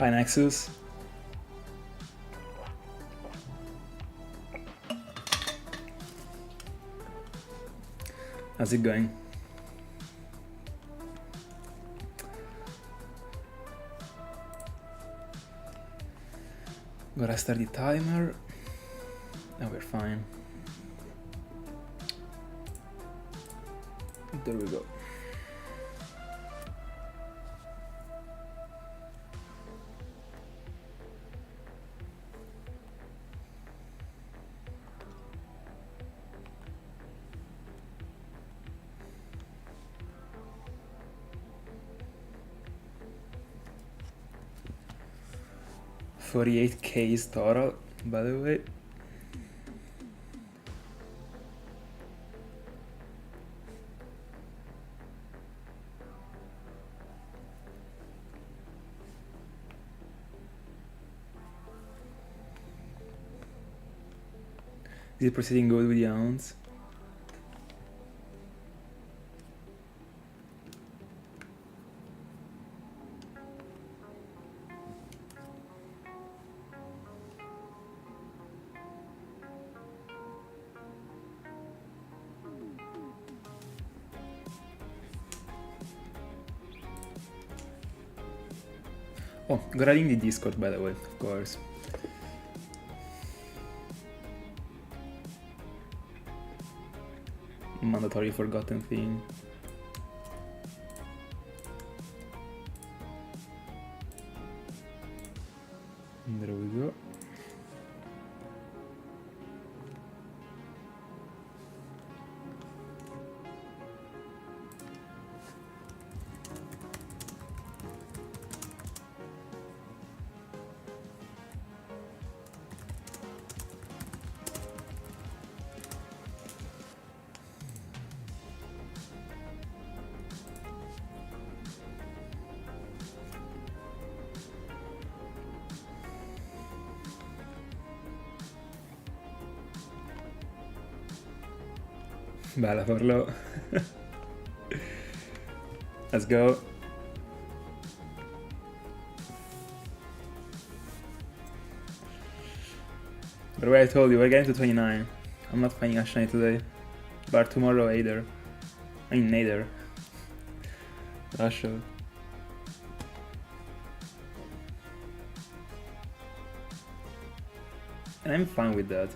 Hi Nexus. How's it going? Gotta start the timer. Oh, we're fine. There we go. $48K is total, by the way. Is it proceeding good with the ounce? Oh, gotta link the Discord, by the way, of course. Mandatory forgotten thing. There we go. Bella farlo. Let's go. By the way, I told you, we're getting to 29. I'm not finding a shiny today. But tomorrow either. I mean, neither. I'll show. And I'm fine with that.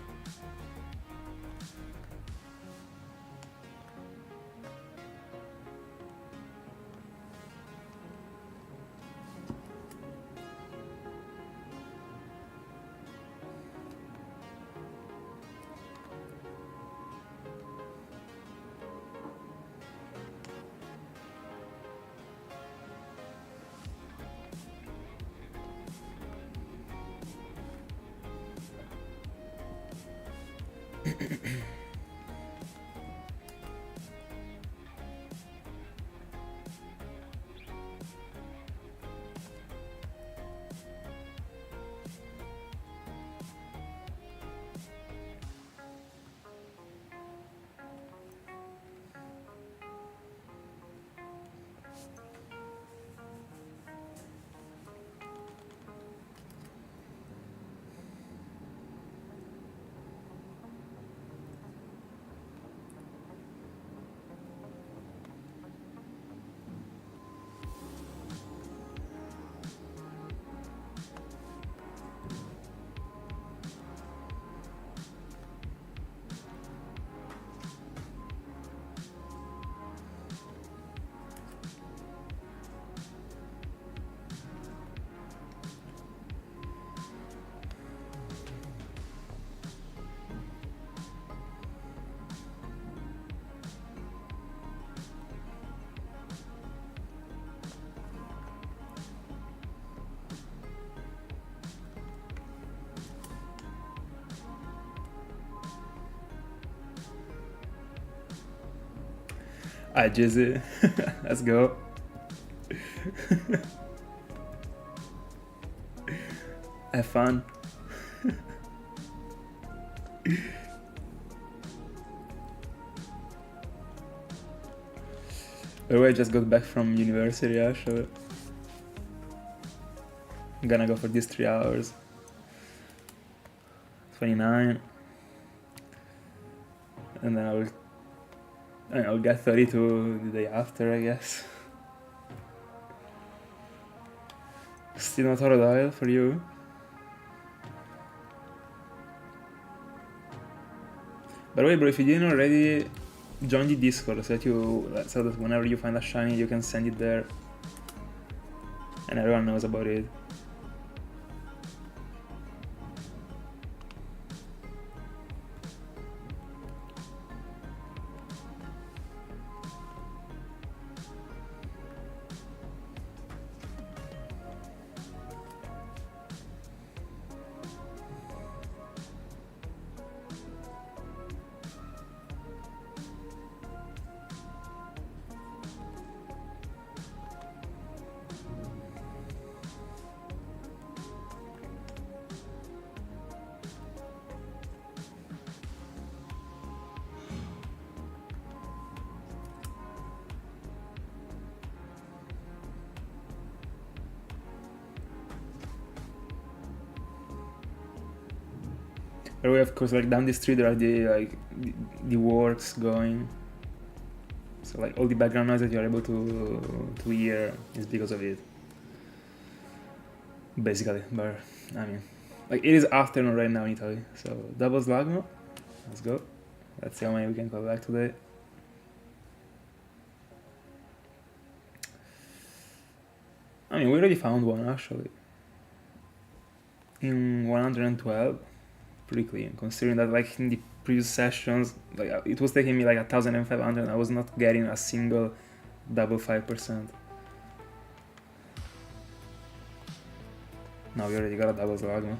Alright, Jizzy. Let's go. Have fun. By the way, I just got back from university, actually. I'm gonna go for these 3 hours. 29. And then I'll get 32 the day after, I guess. Still not Totodile for you. By the way, bro, if you didn't already, join the Discord so that whenever you find a shiny, you can send it there, and everyone knows about it. But we of course, like, down the street there are the works going, so like all the background noise that you're able to hear is because of it, basically. But I mean, like, it is afternoon right now in Italy, so double Slagmo, let's go. Let's see how many we can collect today. I mean, we already found one actually in 112. Pretty clean, considering that, like, in the previous sessions, like, it was taking me like 1,500 and I was not getting a single double 5%. Now we already got a double Slagma.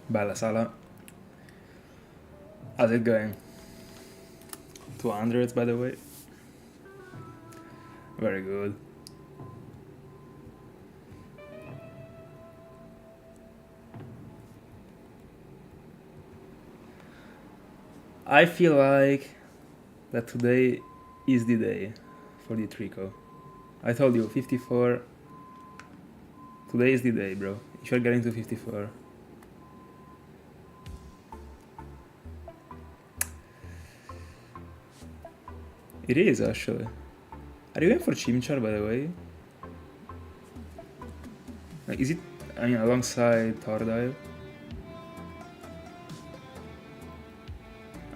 Bella Sala. How's it going? 200s, by the way. Very good. I feel like that today is the day for the Trico. I told you, 54. Today is the day, bro. You should get into 54. It is, actually. Are you going for Chimchar, by the way? Like, is it, I mean, alongside Tordile?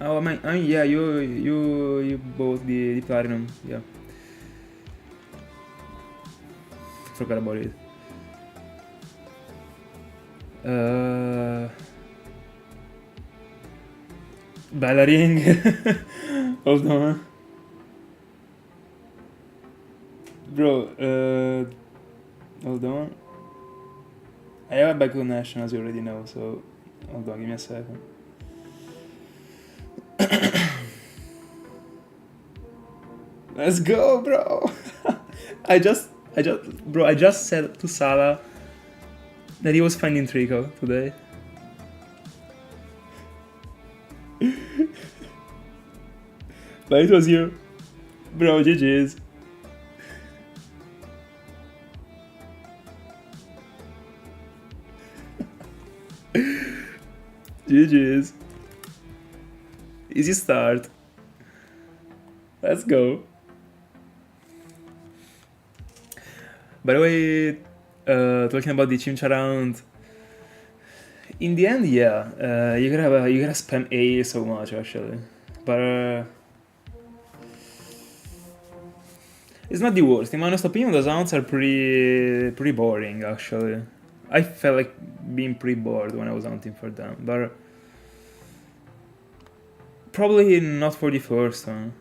Oh, I mean, yeah, you bought the Platinum, yeah. Forgot about it. Bellering. Hold on. Bro, hold on. I have a back connection, as you already know, so hold on, give me a second. Let's go, bro. I just said to Salah that he was finding Trico today. But it was you. Bro, GG's. GG's. Easy start. Let's go. By the way, talking about the Chimcha round, in the end, yeah, you gotta spam A so much actually, but it's not the worst. In my honest opinion, the sounds are pretty boring actually. I felt like being pretty bored when I was hunting for them, but probably not for the first one.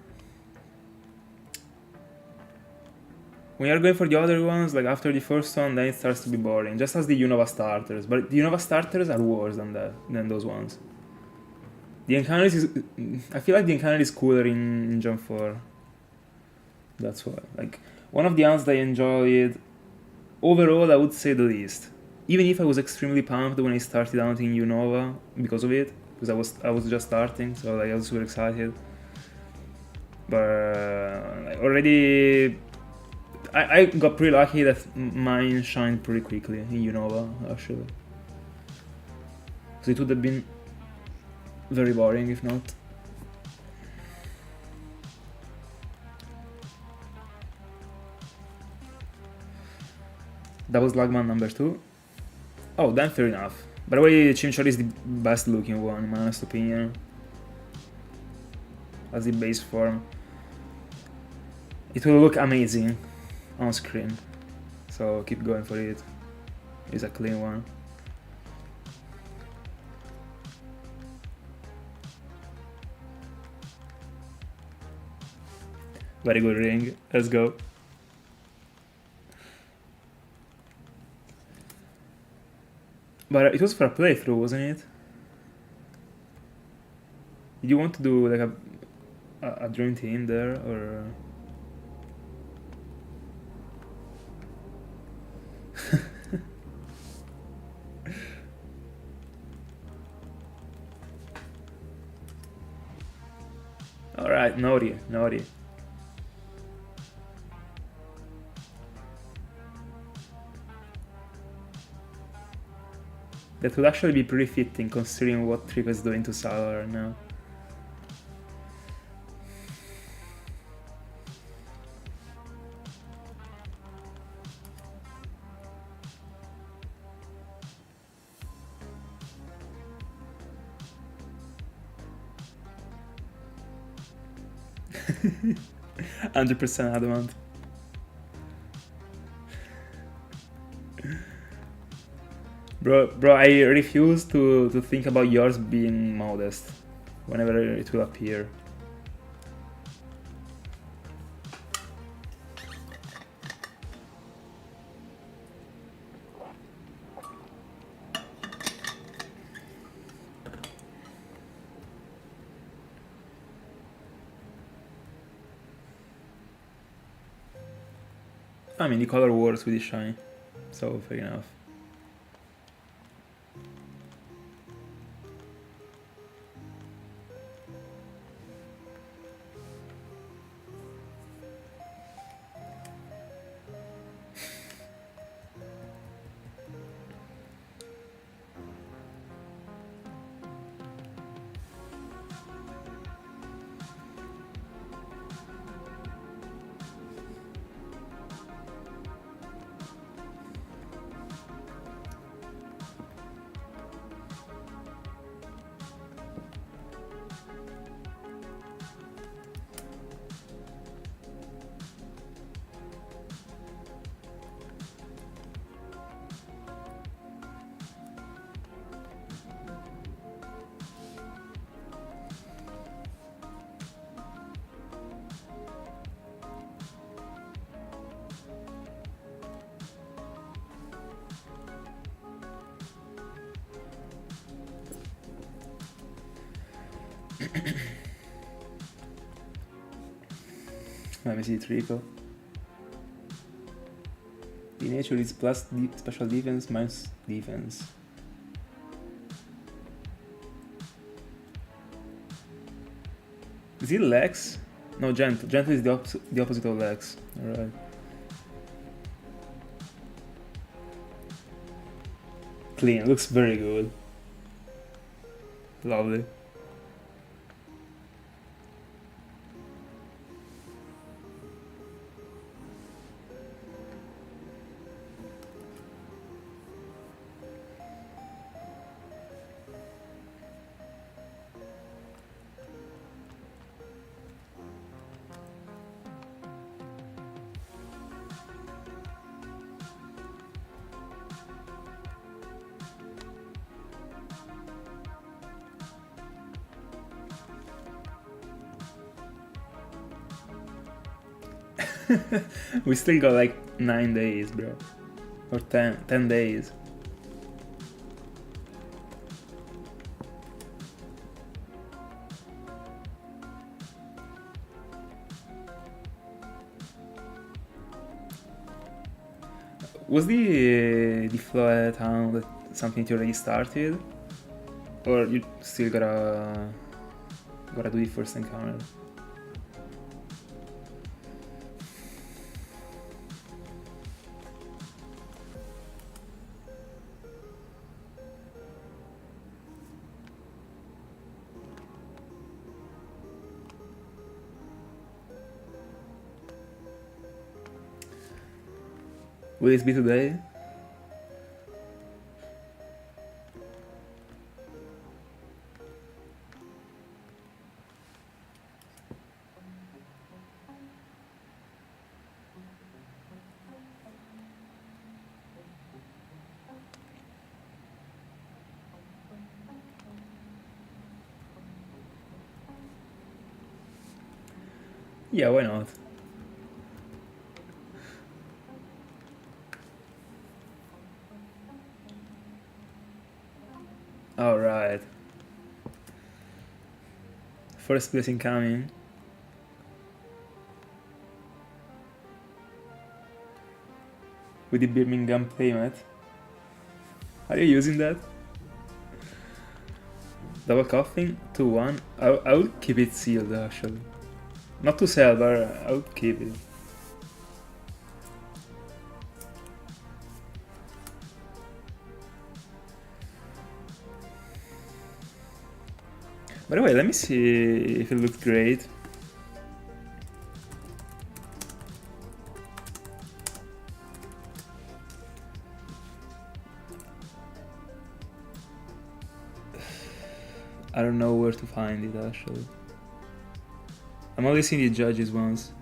When you're going for the other ones, like after the first one, then it starts to be boring. Just as the Unova starters, but the Unova starters are worse than those ones. The encounters I feel like the encounter is cooler in Gen 4. That's why. Like one of the ones that I enjoyed overall, I would say the least. Even if I was extremely pumped when I started hunting Unova because of it, because I was just starting, so like I was super excited. But like, already. I got pretty lucky that mine shined pretty quickly in Unova, actually. So it would have been very boring if not. That was Lagman number 2. Oh, then fair enough. By the way, Chimchar is the best looking one, in my honest opinion. As the base form. It will look amazing on screen, so keep going for it. It's a clean one. Very good ring, let's go. But it was for a playthrough, wasn't it? Did you want to do like a dream team there, or? Alright, naughty. That would actually be pretty fitting considering what Trico is doing to Salah right now. %, adamant. Bro, I refuse to think about yours being modest whenever it will appear. I mean, the color works with the shine, so fair enough. Let me see Trico. The nature is plus special defense minus defense. Is it Lex? No, Gentle. Gentle is the opposite of Lex. Alright. Clean, looks very good. Lovely. We still got like 9 days, bro. Or 10 days. Was the flow town that something you already started? Or you still gotta do the first encounter? Will it be today? Yeah, why not? Alright. First place incoming. With the Birmingham playmat. Are you using that? Double Koffing? 2-1? I would keep it sealed actually. Not to sell, but I would keep it. By the way, let me see if it looked great. I don't know where to find it actually. I'm only seeing the judges ones.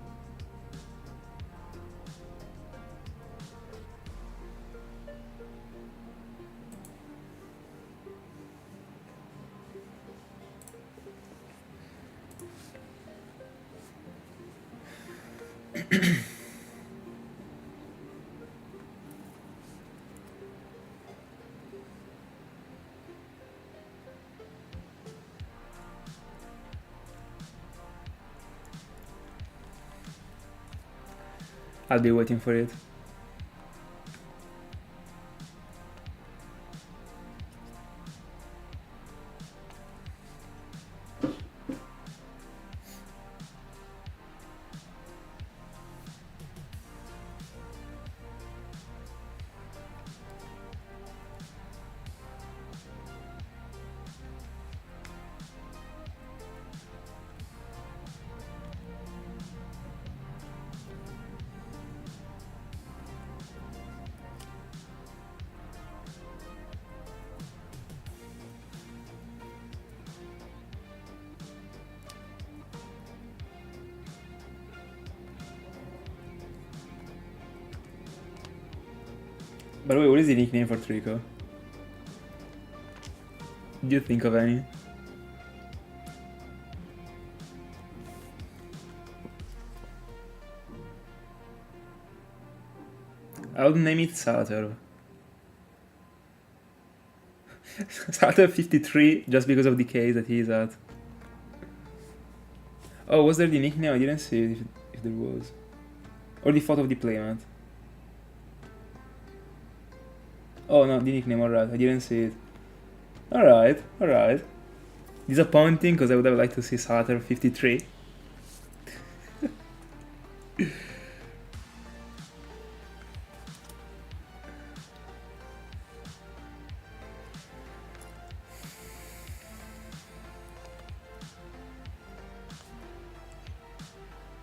I'll be waiting for it. By the way, what is the nickname for Trico? Do you think of any? I would name it Sater. Sater 53, just because of the case that he is at. Oh, was there the nickname? I didn't see it if there was. Or the photo of the playmat. Oh no, the nickname, alright, I didn't see it. Alright, alright. Disappointing, because I would have liked to see Sater 53.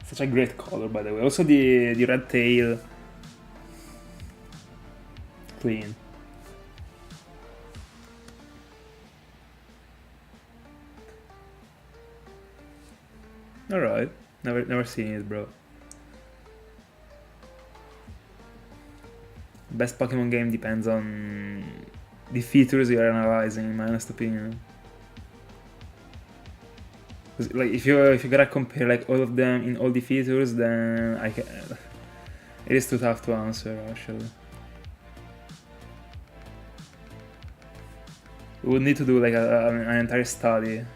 Such a great color, by the way. Also the red tail. Clean. Alright. Never seen it, bro. Best Pokemon game depends on the features you're analyzing, in my honest opinion. Like if you gotta compare like all of them in all the features, then it is too tough to answer actually. We would need to do like an entire study.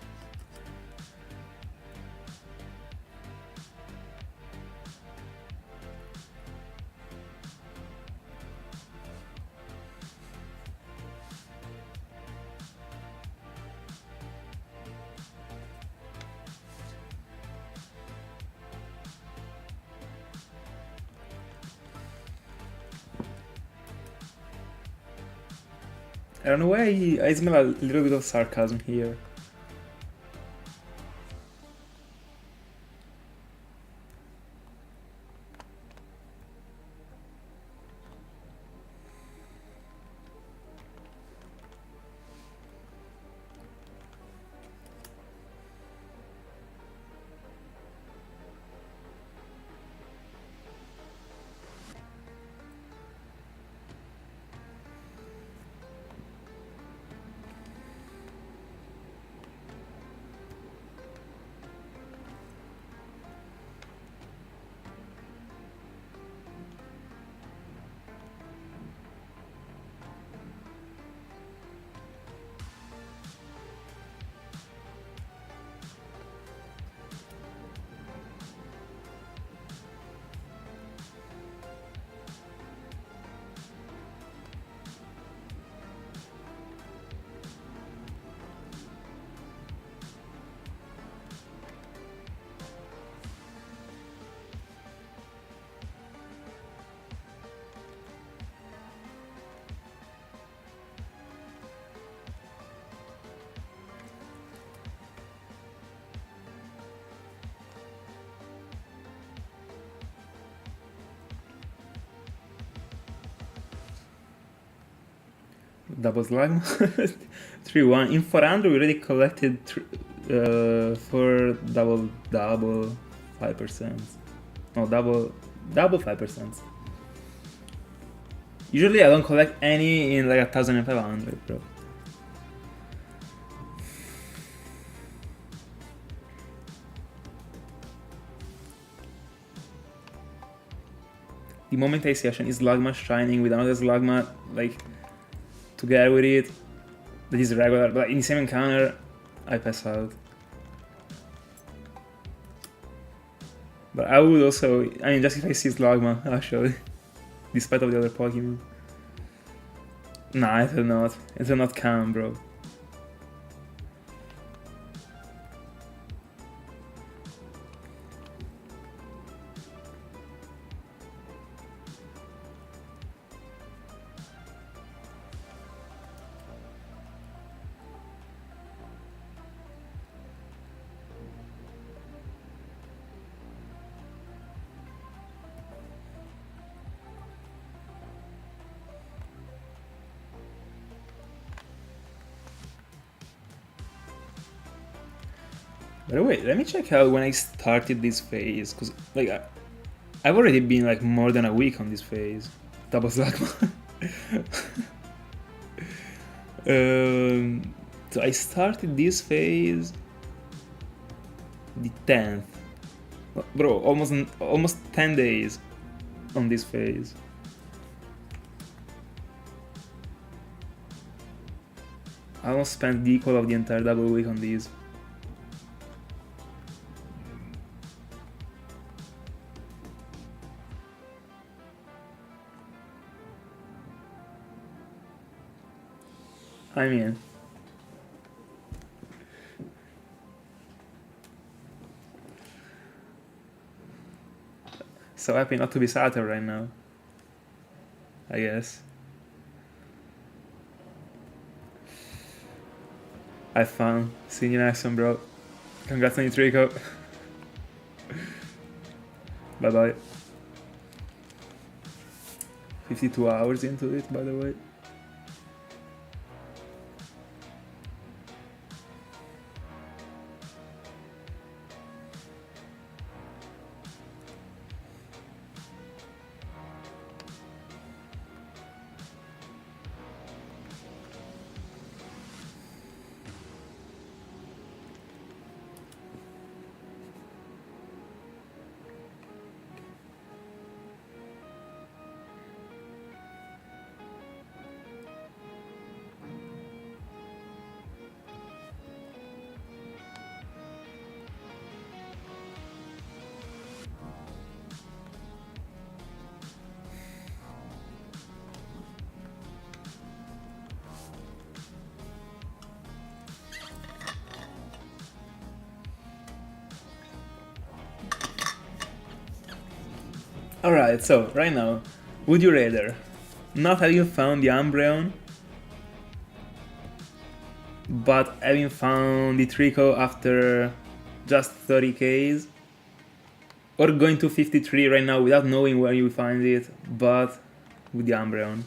I don't know why I smell a little bit of sarcasm here. Double slime. 3-1. In 400 we already collected for double 5%. No, double 5%. Usually I don't collect any in like 1500, bro. The moment I see a shiny Slugma shining with another Slugma, like, together with it, that is regular, but in the same encounter, I pass out. But I would also, I mean, just if I see Slugma, actually, despite of the other Pokemon. Nah, it will not. It will not count, bro. By the way, let me check out when I started this phase, cause like I've already been like more than a week on this phase. Double Slugma. So I started this phase the 10th. Bro, almost 10 days on this phase. I almost spent the equal of the entire double week on these. I mean, so happy not to be Saturn right now, I guess. Have fun. See you next one, bro. Congrats on your Trico. Bye bye. 52 hours into it, by the way. Alright, so right now, would you rather not having found the Umbreon, but having found the Trico after just 30Ks, or going to 53 right now without knowing where you find it, but with the Umbreon?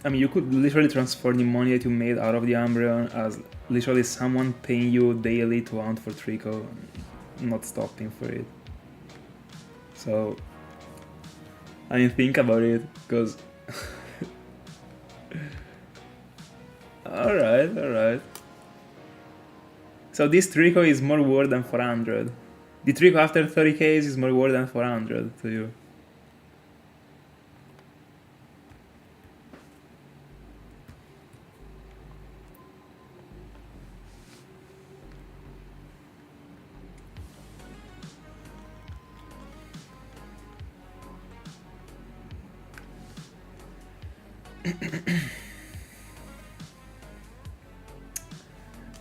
I mean, you could literally transfer the money that you made out of the Umbreon as literally someone paying you daily to hunt for Trico, not stopping for it. So, I mean, think about it, because... Alright. So this Trico is more worth than 400. The Trico after 30Ks is more worth than 400 to you.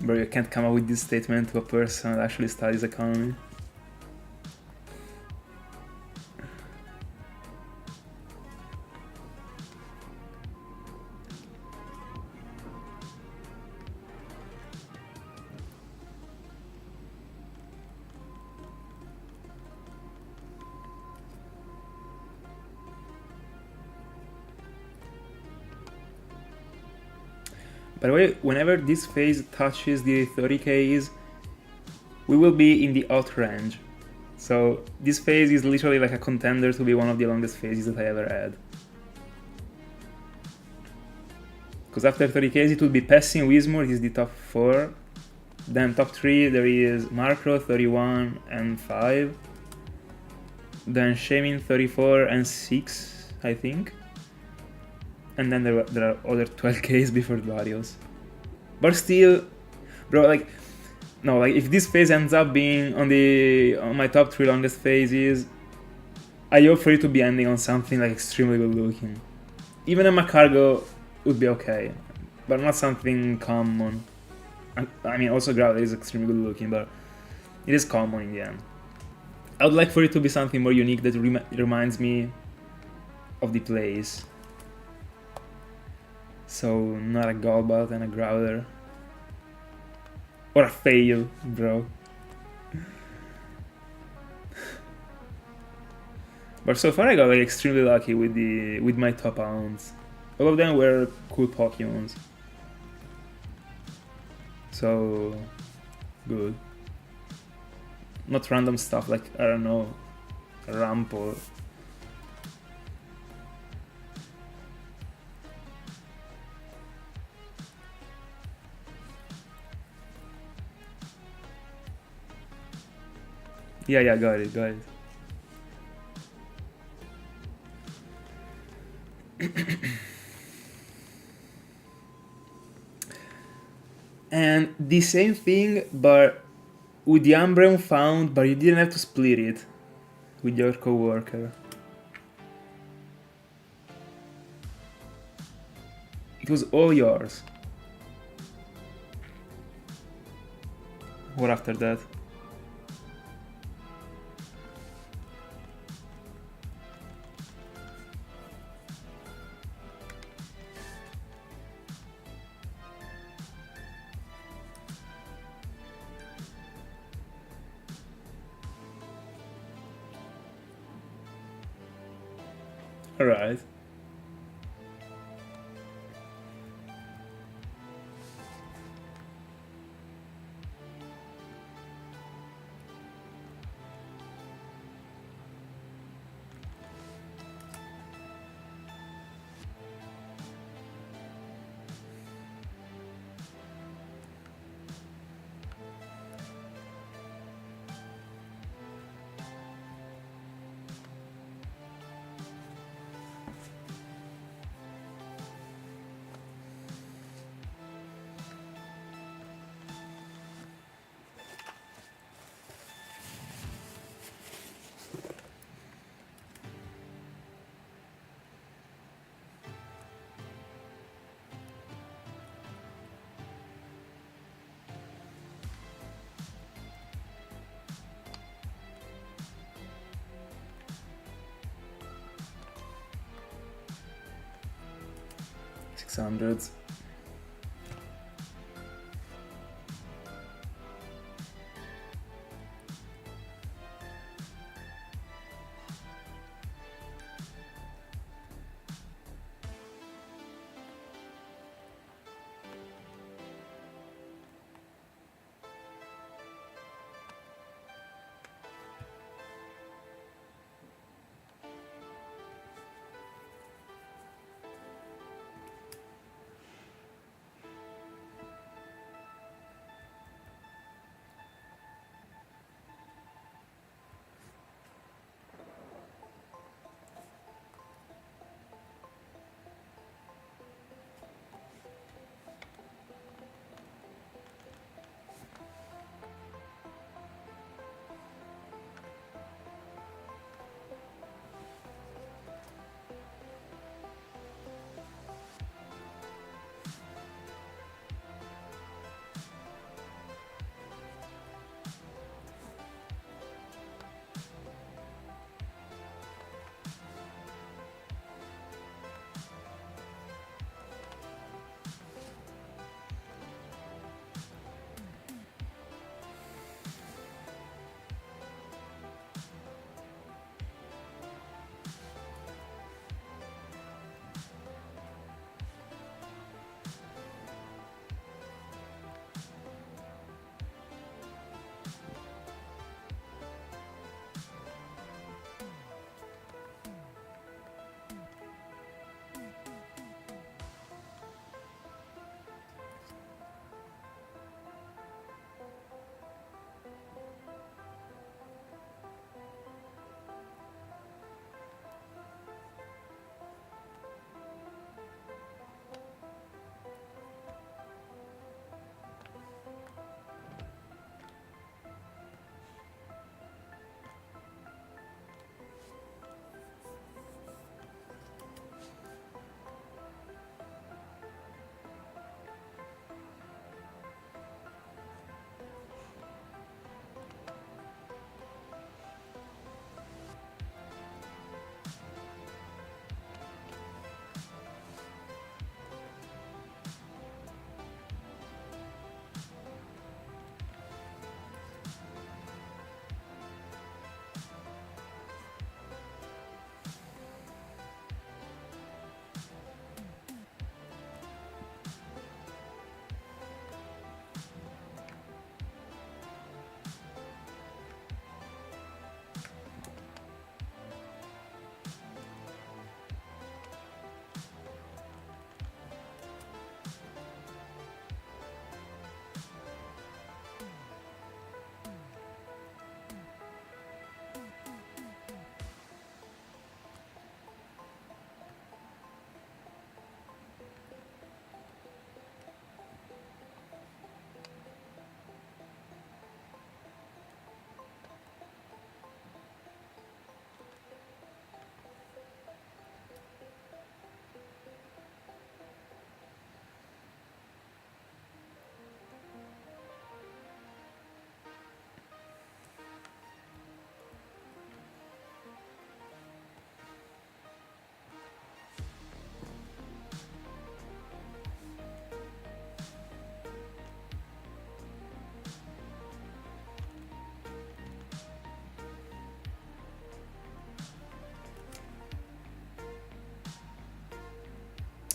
Bro, you can't come up with this statement to a person that actually studies economy. By the way, whenever this phase touches the 30Ks, we will be in the out range. So this phase is literally like a contender to be one of the longest phases that I ever had. Because after 30Ks it will be Passing Whismur, is the top 4. Then top 3 there is Markro 31 and 5. Then Shamin 34 and 6, I think. And then there are other 12Ks before Varios. But still, bro, like, no, like if this phase ends up being on my top 3 longest phases, I hope for it to be ending on something like extremely good looking. Even a Macargo would be okay, but not something common. I mean, also Growler is extremely good looking, but it is common in the end. I would like for it to be something more unique that reminds me of the place. So, not a Golbat and a Growler. Or a fail, bro. But so far I got like extremely lucky with my top hounds. All of them were cool Pokemons. So good. Not random stuff like, I don't know, ramp or... Yeah, got it. And the same thing, but with the Umbreon found, but you didn't have to split it with your coworker. It was all yours. What after that? Alright. $600.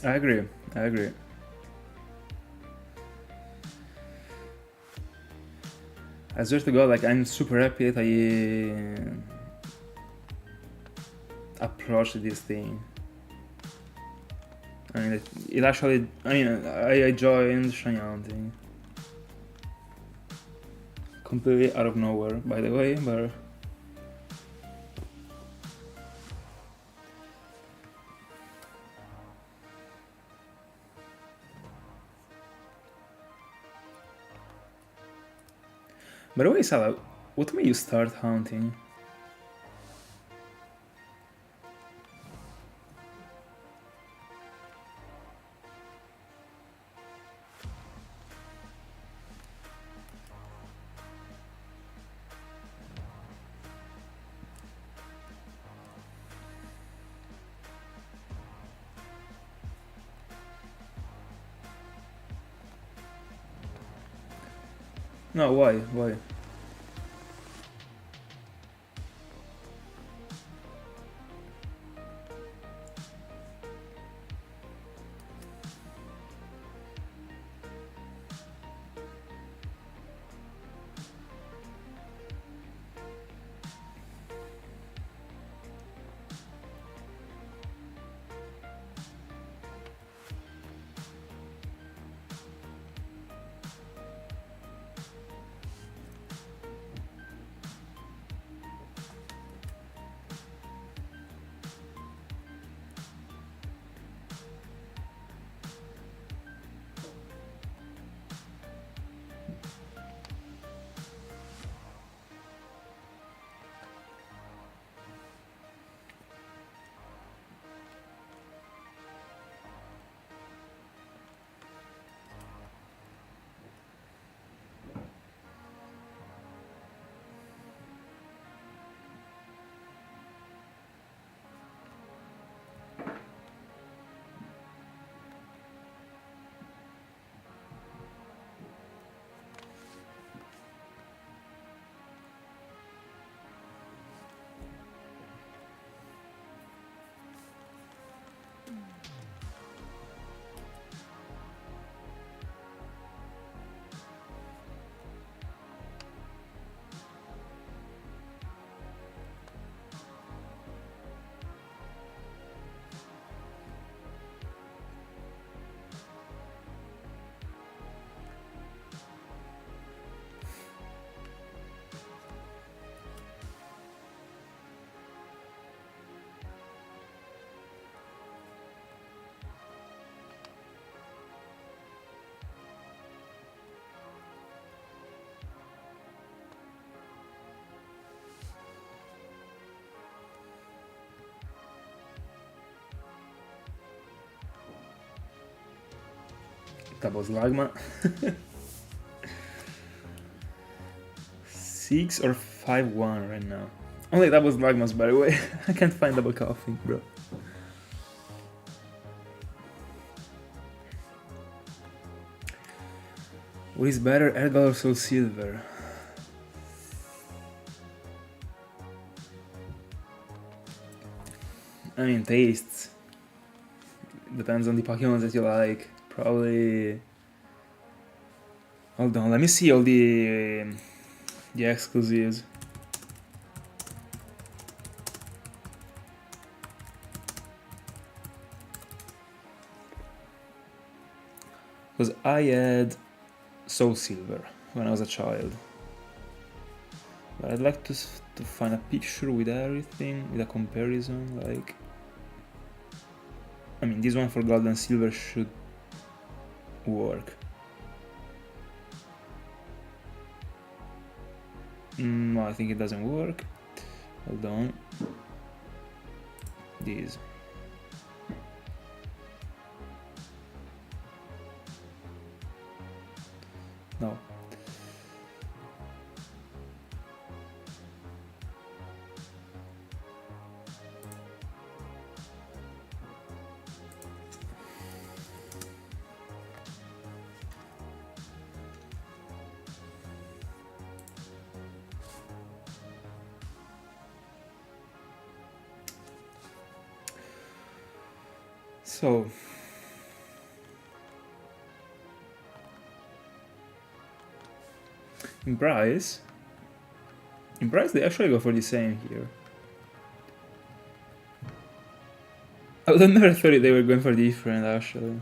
I agree. I agree. I swear to God, like I'm super happy that I approached this thing. I mean, it actually. I mean, I joined shiny hunting completely out of nowhere, by the way, but. By the way, Salah, what made you start hunting? No, why? Why? That was Lagma. 6 or 5-1 right now. Only that was Lagmas, by the way. I can't find double coughing, bro. What is better, Edgar or Soul Silver? I mean, tastes. Depends on the Pokemon that you like. Probably. Hold on, let me see all the exclusives. Because I had Soul Silver when I was a child. But I'd like to find a picture with everything, with a comparison, like... I mean, this one for Gold and Silver should work. No, I think it doesn't work. Hold on. These. No. So, In price? In price they actually go for the same here. I would have never thought they were going for different actually.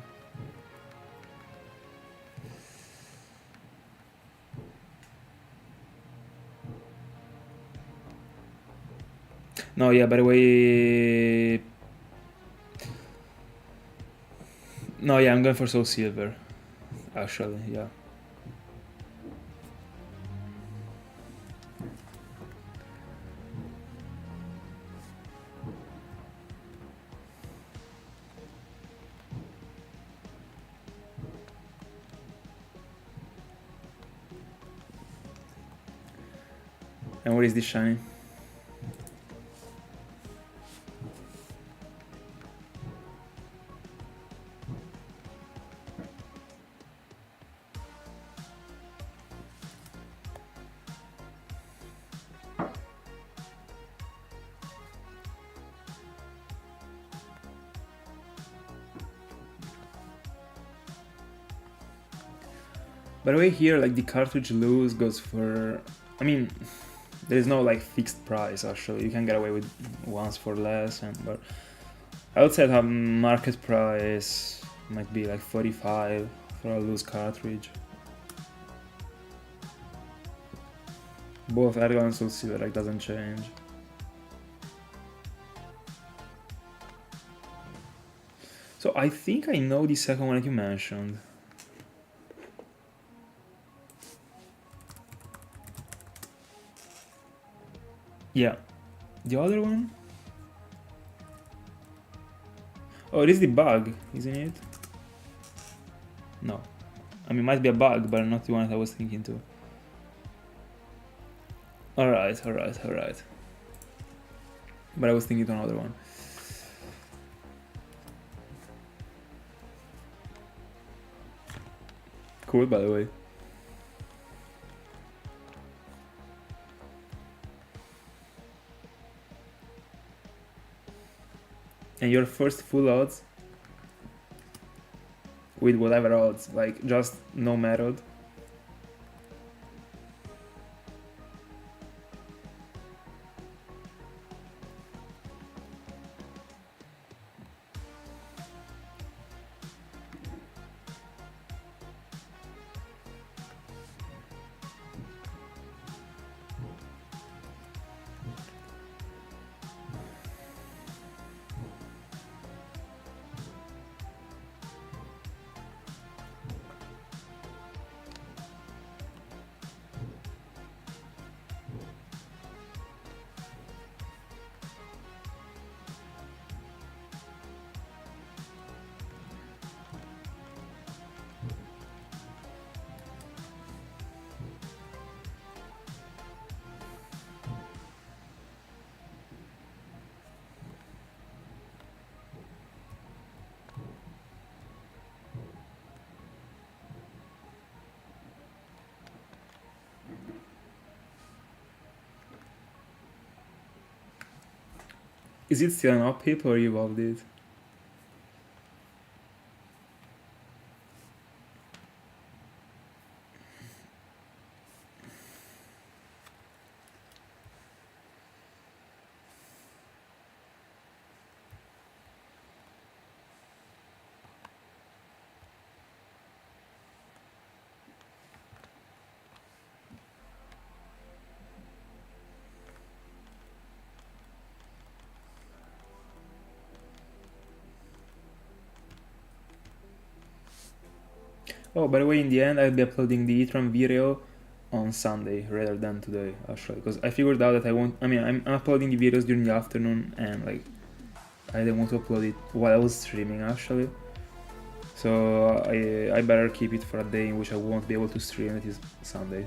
No, yeah, by the way... No, yeah, I'm going for Soul Silver. Actually, yeah. And what is this shiny? By the way, here, like, the cartridge loose goes for... I mean, there is no, like, fixed price, actually. You can get away with ones for less, but... I would say that market price might be, like, 45 for a loose cartridge. Both Ergon and Soul Silver, like, doesn't change. So, I think I know the second one that you mentioned. Yeah. The other one? Oh, it is the bug, isn't it? No. I mean, it might be a bug, but not the one that I was thinking too. Alright. But I was thinking to another one. Cool, by the way. And your first full odds? With whatever odds, like just no method. Is it still an upkeep or you evolved it? Oh, by the way, in the end, I'll be uploading the E-Tron video on Sunday rather than today, actually, because I figured out that I won't. I mean, I'm uploading the videos during the afternoon, and like, I didn't want to upload it while I was streaming, actually. So I better keep it for a day in which I won't be able to stream. It is Sunday.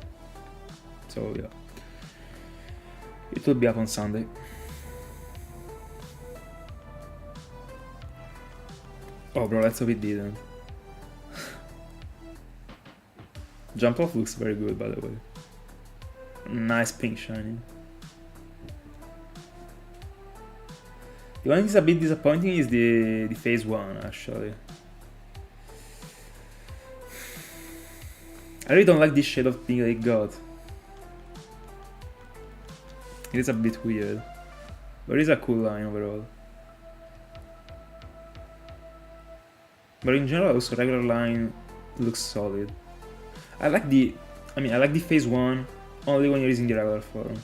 So yeah, it will be up on Sunday. Oh, bro, let's hope it didn't. Jump off looks very good, by the way. Nice pink shiny. The one thing is a bit disappointing is the phase 1, actually. I really don't like this shade of pink that it got. It is a bit weird, but it's a cool line overall. But in general, also regular line looks solid. I like the phase 1 only when you're using the regular form.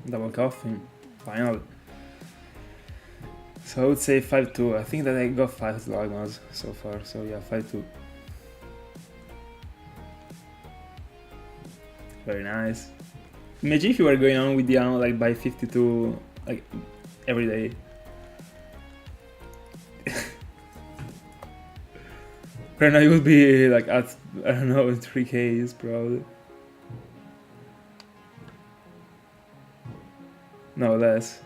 Double Koffing, final. So I would say 5-2. I think that I got 5 Slugmas so far, so yeah, 5-2. Very nice. Imagine if you were going on with the ammo like by 52 like every day. Right now you would be like at, I don't know, 3Ks probably. No, less.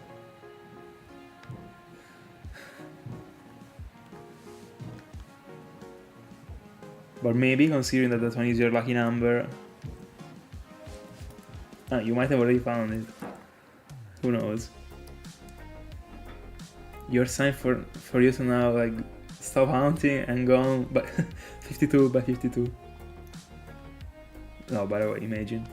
But maybe, considering that that one is your lucky number, you might have already found it. Who knows? Your sign for you to now like stop hunting and go on by 52 by 52. No, by the way, imagine.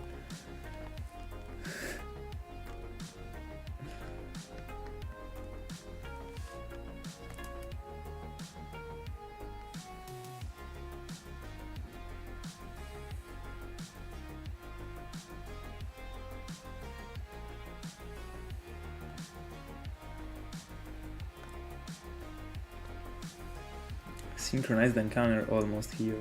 Synchronized encounter almost here.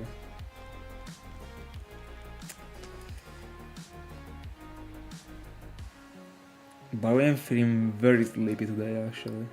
But I am feeling very sleepy today actually.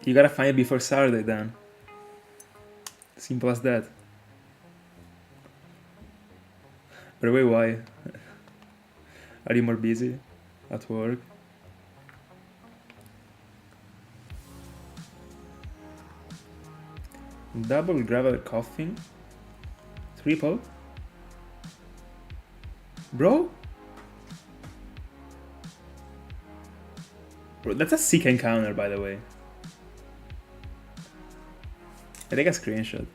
You gotta find it before Saturday then. Simple as that. By the way, why? Are you more busy at work? Double gravel Koffing? Triple? Bro? Bro, that's a sick encounter, by the way. I take a screenshot.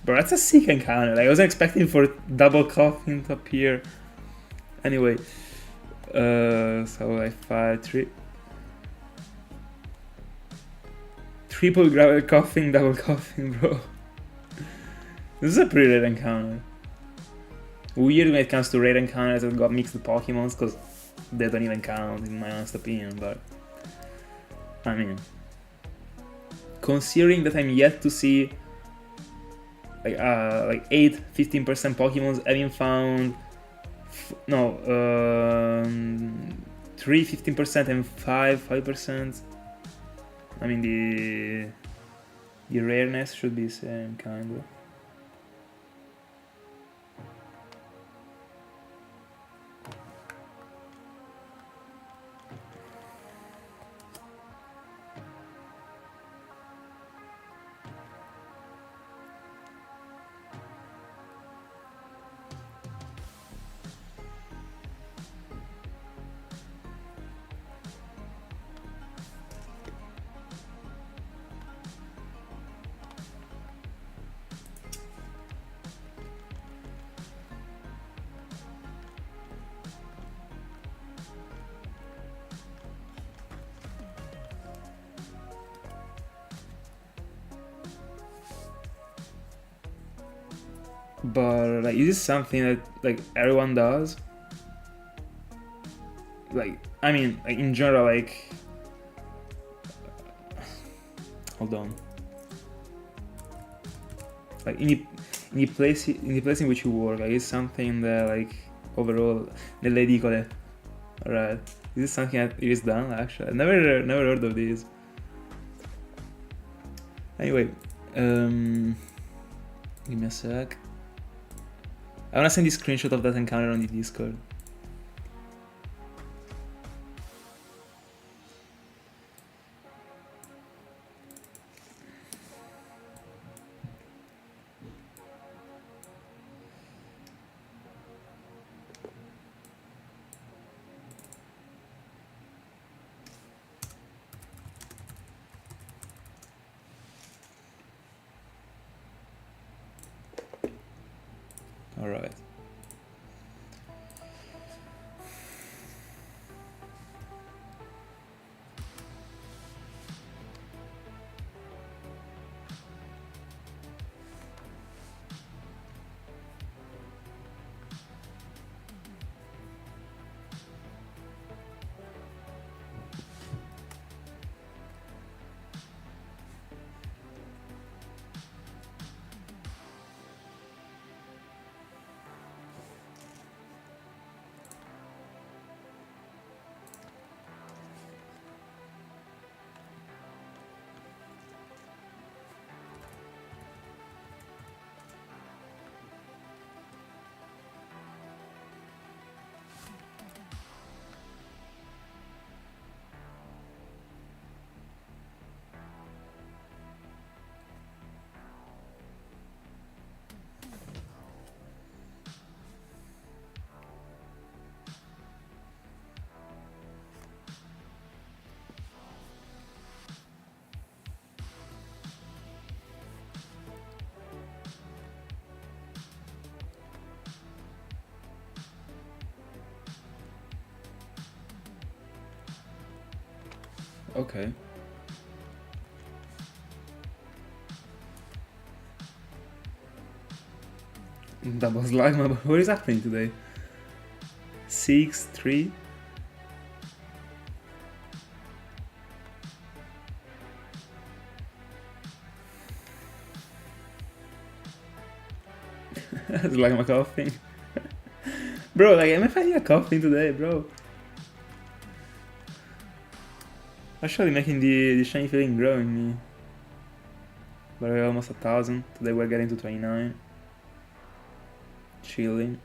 Bro, that's a sick encounter. Like, I wasn't expecting for double Koffing to appear. Anyway, so I fired triple gravel Koffing, double Koffing, bro. This is a pretty rare encounter. weird when it comes to rare encounters that got mixed Pokemons, because they don't even count in my honest opinion, but I mean, considering that I'm yet to see like 8-15% Pokemons having found 3 15% and 5%. I mean the rareness should be the same kind of. But like, is this something that like everyone does? Like, I mean, like in general, like, hold on. Like in the place in which you work, like, is something that like overall nelle edicole, right? Is this something that is done actually? I never heard of this. Anyway, give me a sec. I wanna send you a screenshot of that encounter on the Discord. All right. Okay. That was like what is happening today? 6-3. It's like my coughing. Bro, like, am I finding a coughing today, bro? Actually making the shiny feeling grow in me. But we're almost 1,000. Today we're getting to 29. Chilling.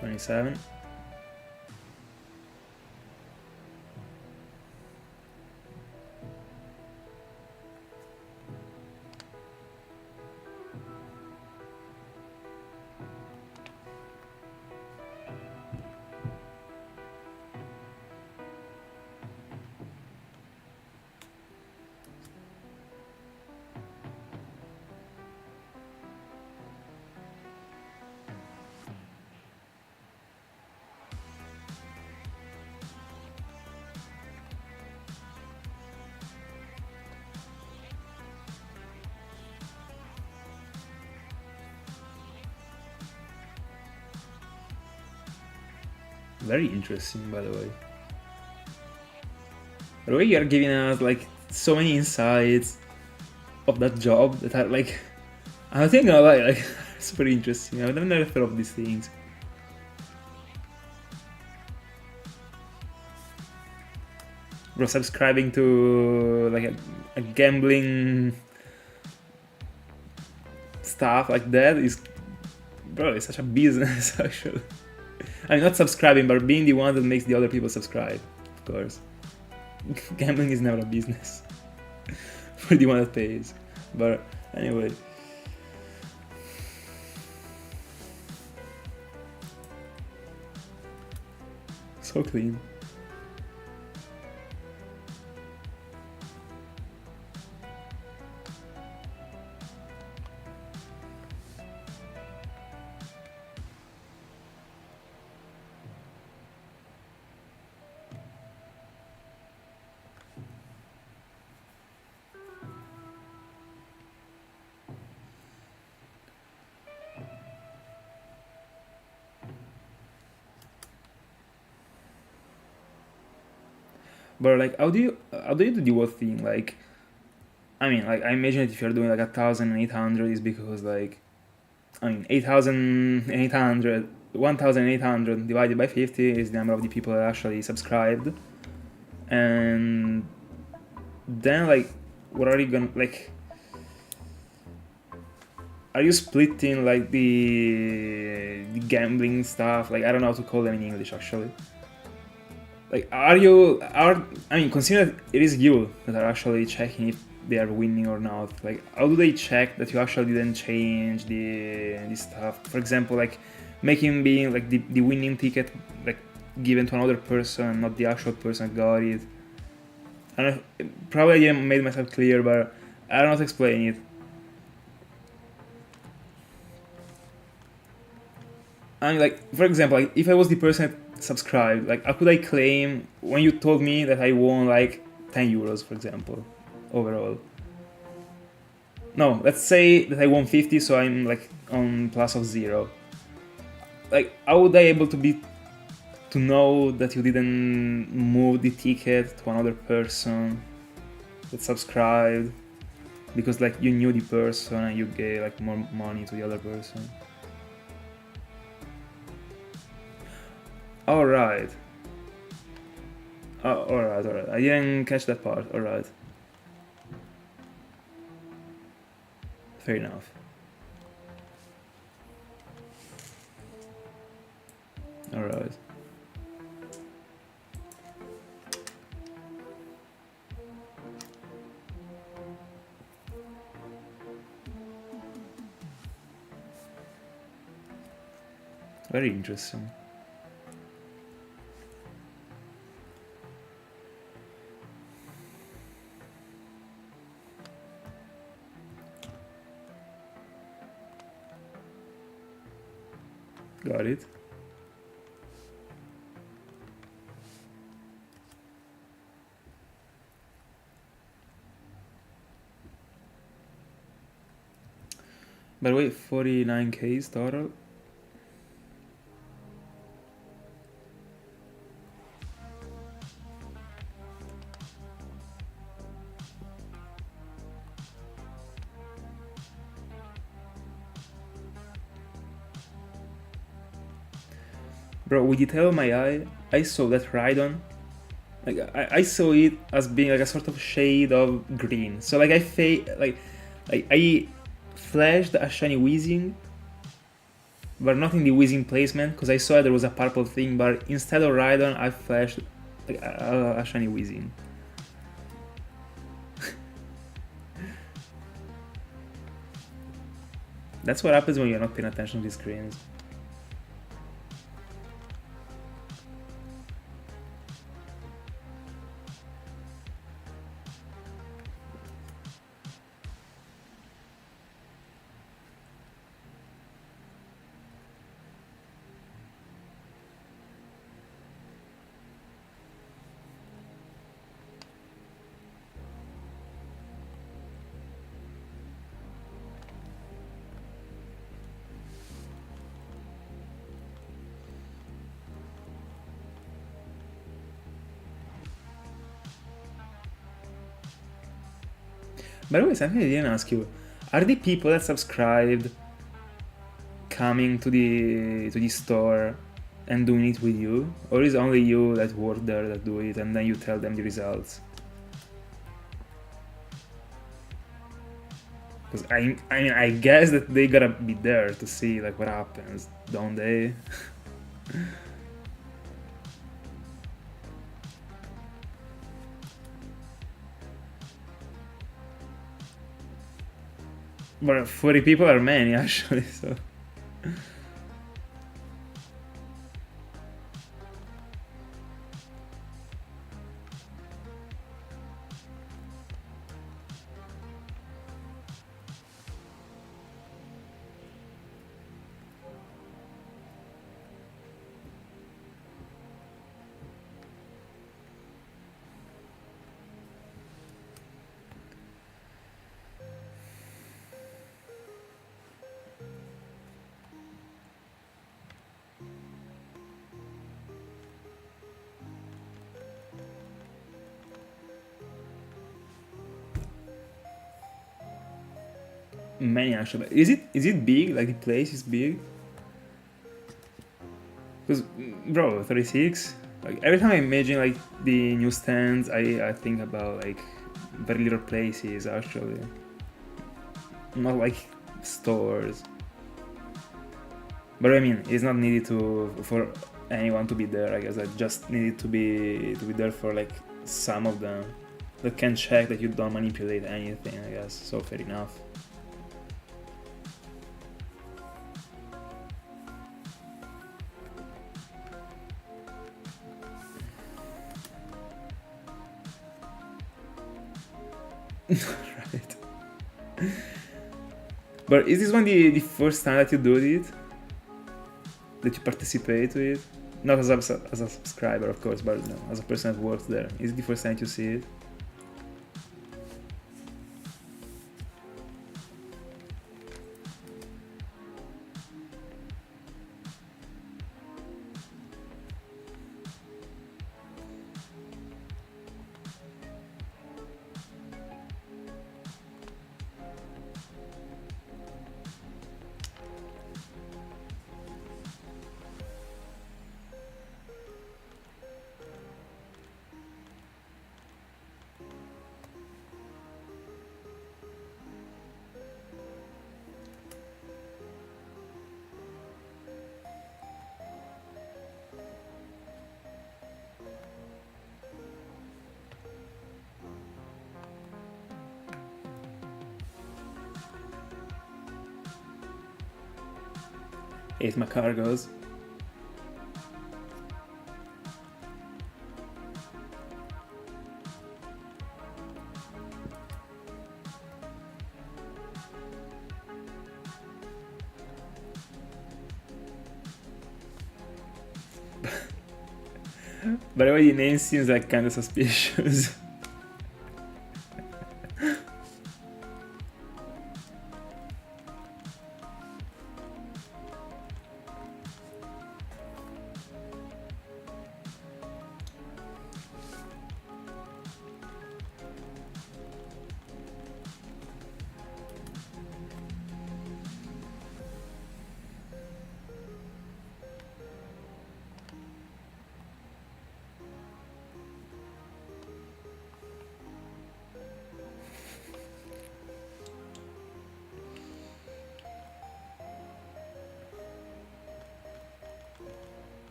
27. Very interesting, by the way. The way you are giving us like so many insights of that job that are like, I'm not gonna lie, like it's pretty interesting. I've never thought of these things. Bro, subscribing to like a gambling stuff like that is, bro, it's such a business actually. I mean, not subscribing, but being the one that makes the other people subscribe, of course. Gambling is never a business for the one that pays. But anyway. So clean. But like, how do you do the whole thing? Like, I mean, like, I imagine that if you're doing like 1,800 is because like, I mean, 8,800, 1,800 divided by 50 is the number of the people that actually subscribed, and then like, what are you gonna like? Are you splitting like the gambling stuff? Like, I don't know how to call them in English actually. Like, I mean, consider it is you that are actually checking if they are winning or not. Like, how do they check that you actually didn't change the stuff? For example, like making being like the winning ticket like given to another person, not the actual person that got it. I don't know, probably I didn't made myself clear, but I don't know how to explain it. I mean, like, for example, like if I was the person that subscribed, like how could I claim when you told me that I won like 10 euros, for example, overall? No, let's say that I won 50, so I'm like on plus of 0. Like, how would I able to know that you didn't move the ticket to another person that subscribed because like you knew the person and you gave like more money to the other person? Alright. Alright. I didn't catch that part. Alright. Fair enough. Alright. Very interesting. Got it. By the way, 49k total. Bro, with the tail of my eye, I saw that Rhydon. Like, I saw it as being like a sort of shade of green. So like I flashed a shiny Weezing, but not in the whizzing placement, because I saw there was a purple thing, but instead of Rhydon, I flashed like, a shiny whizzing. That's what happens when you're not paying attention to the screens. By the way, something I didn't ask you: are the people that subscribed coming to the store and doing it with you, or is only you that work there that do it, and then you tell them the results? Because I mean, I guess that they gotta be there to see like what happens, don't they? But 40 people are many actually, so. Many actually. Is it big? Like the place is big? Because bro, 36. Like every time I imagine like the newsstands, I think about like very little places actually. Not like stores. But I mean, it's not needed for anyone to be there. I guess I just needed to be there for like some of them that can check that you don't manipulate anything. I guess so. Fair enough. Right. But is this one the first time that you do it? That you participate to it? Not as a subscriber, of course, but no, as a person that works there. Is it the first time you see it? Ate my cargoes. By the way, the name seems like kind of suspicious.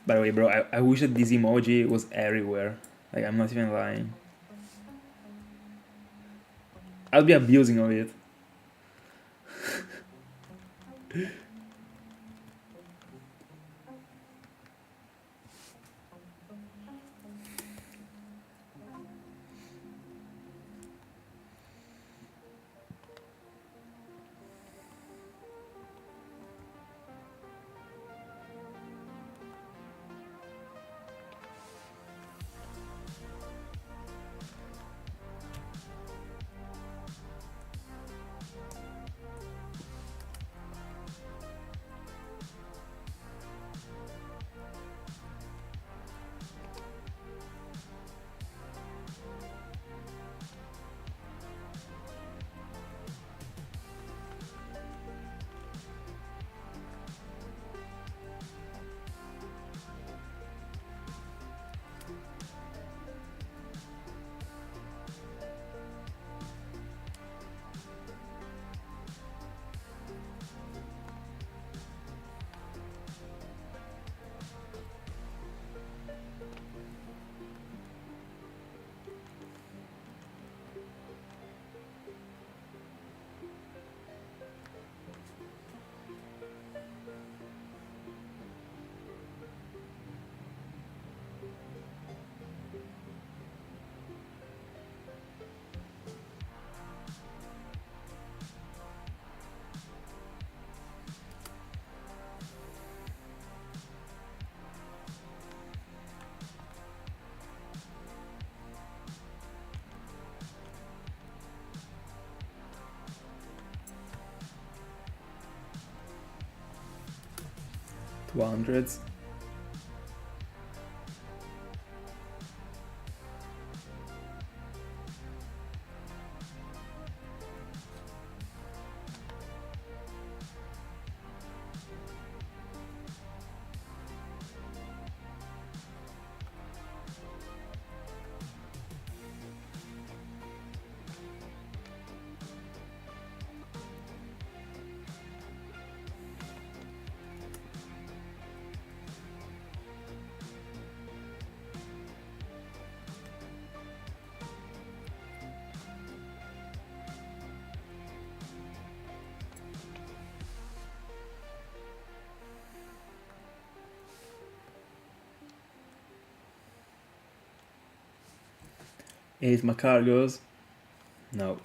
By the way, bro, I wish that this emoji was everywhere. Like, I'm not even lying. I'll be abusing of it. $200s. Eight Macargos? No.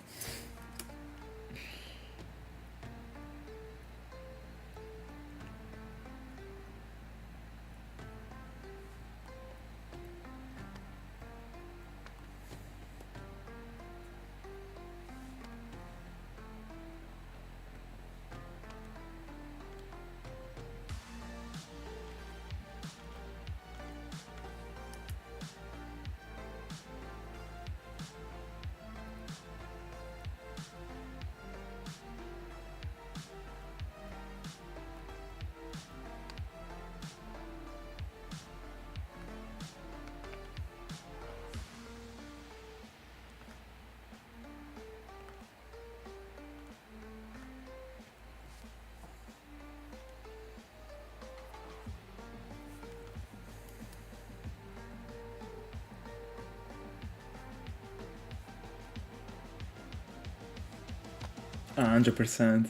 Ah, 100%.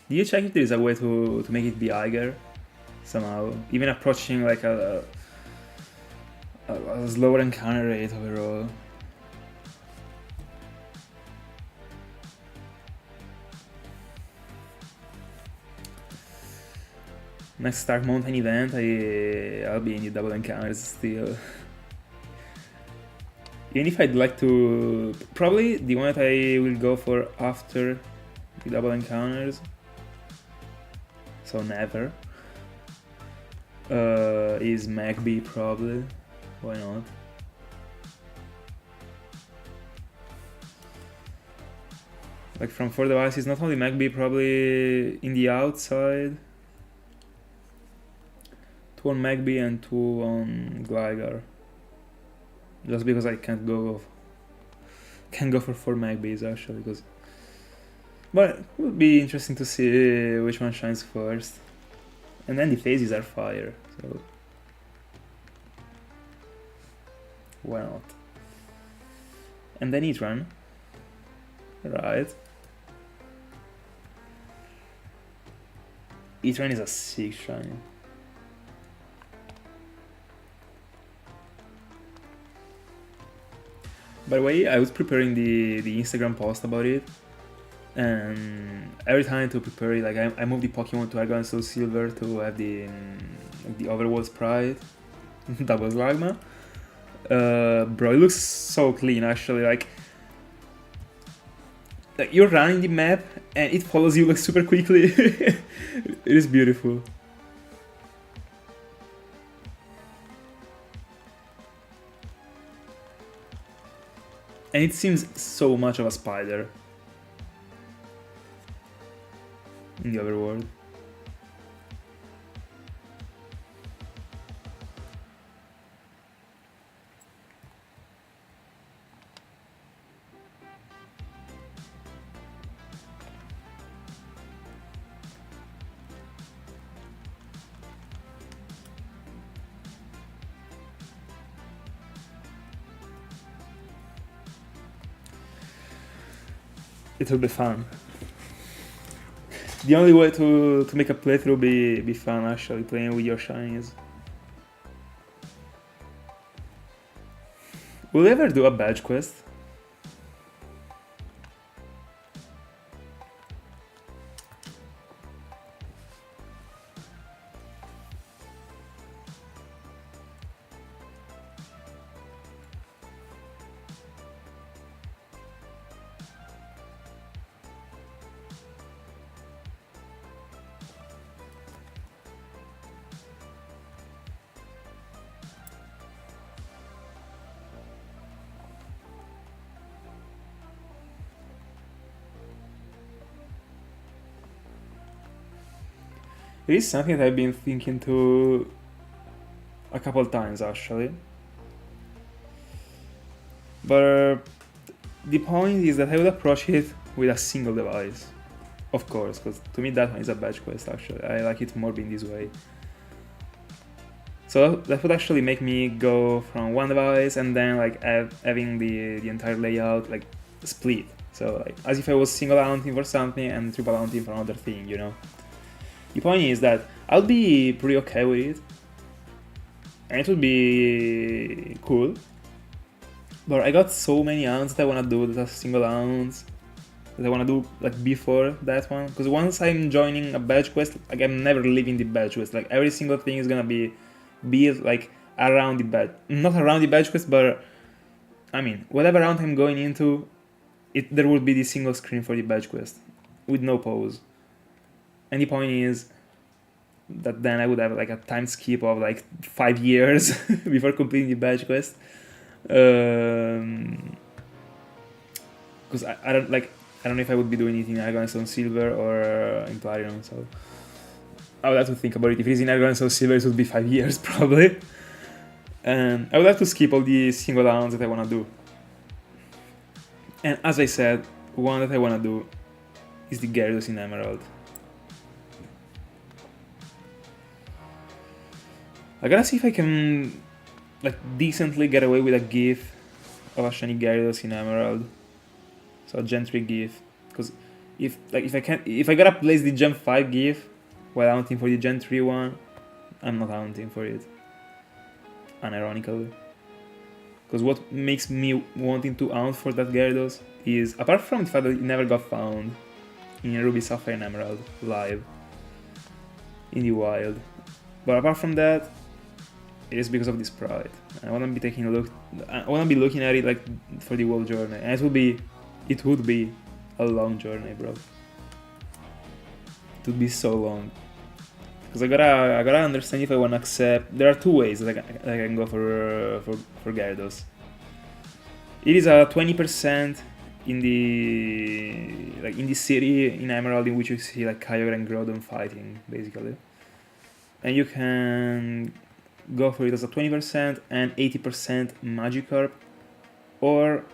Do you check if there is a way to make it be higher? Somehow. Even approaching like a slower encounter rate overall. Next Stark Mountain event, I'll be in the double encounters still. Even if I'd like to... Probably the one that I will go for after the double encounters. So never. Is Magby probably. Why not? Like from 4 devices, not only Magby, probably in the outside. 2 on Magby and 2 on Gligar. Just because I can't go for 4 Magbys actually, because... But it would be interesting to see which one shines first. And then the phases are fire, so... Why not? And then E-Tran. Right. E-Tran is a 6 shiny. By the way, I was preparing the Instagram post about it, and every time to prepare it, like I moved the Pokemon to Argon and Soul Silver to have the Overworld Sprite. That was Magma. Bro, it looks so clean actually. Like you're running the map and it follows you like super quickly. It is beautiful. And it seems so much of a spider in the overworld. It will be fun. The only way to make a playthrough be fun actually, playing with your shinies. Will we ever do a badge quest? It is something that I've been thinking to a couple times actually. But the point is that I would approach it with a single device. Of course, because to me that one is a badge quest actually. I like it more being this way. So that would actually make me go from one device and then like having the entire layout like split. So like as if I was single hunting for something and triple hunting for another thing, you know? The point is that I'll be pretty okay with it, and it would be cool. But I got so many hunts that I wanna do that are single hunts that I wanna do like before that one. Because once I'm joining a badge quest, like I'm never leaving the badge quest. Like every single thing is gonna be like around the badge, not around the badge quest, but I mean whatever round I'm going into, there will be the single screen for the badge quest with no pause. And the point is that then I would have like a time skip of like 5 years before completing the badge quest. Because I don't know if I would be doing it in Argon and Stone Silver or in Platinum, so I would have to think about it. If it's in Argon and Stone Silver, it would be 5 years probably. And I would have to skip all the single rounds that I want to do. And as I said, one that I want to do is the Gyarados in Emerald. I gotta see if I can like decently get away with a GIF of a shiny Gyarados in Emerald. So a Gen 3 GIF. Because if I gotta place the Gen 5 GIF while hunting for the Gen 3 one, I'm not hunting for it. Unironically. Because what makes me wanting to hunt for that Gyarados is, apart from the fact that it never got found in Ruby, Sapphire and Emerald live in the wild. But apart from that, it is because of this sprite. I wanna be taking a look. I wanna be looking at it like for the whole journey, and it would be a long journey, bro. It would be so long. Because I gotta understand if I wanna accept. There are two ways that I can go for Gyarados. It is a 20% in the city in Emerald, in which you see like Kyogre and Groudon fighting basically, and you can go for it as a 20% and 80% Magikarp, or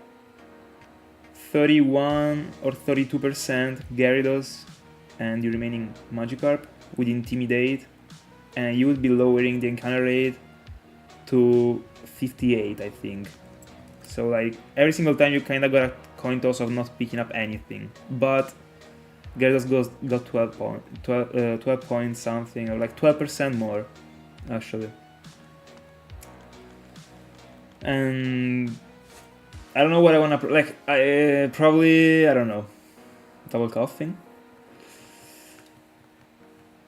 31 or 32% Gyarados and the remaining Magikarp with Intimidate, and you would be lowering the encounter rate to 58, I think. So like every single time you kinda got a coin toss of not picking up anything. But Gyarados got 12 points something, or like 12% more, actually. And I don't know what I wanna like. I probably, I don't know, double coughing.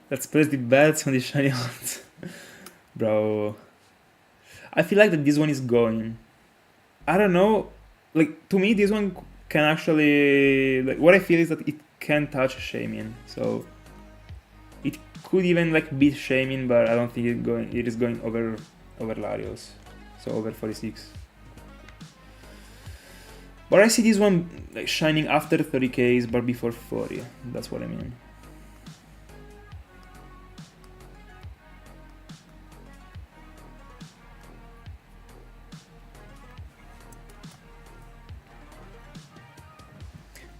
Let's place the bets on the shiny hunt. Bro, I feel like that this one is going. I don't know. Like to me, this one can actually, like, what I feel is that it can touch Shaymin, so it could even like beat Shaymin, but I don't think it is going over Larios, so over 46. But I see this one like shining after 30Ks, but before 40. That's what I mean.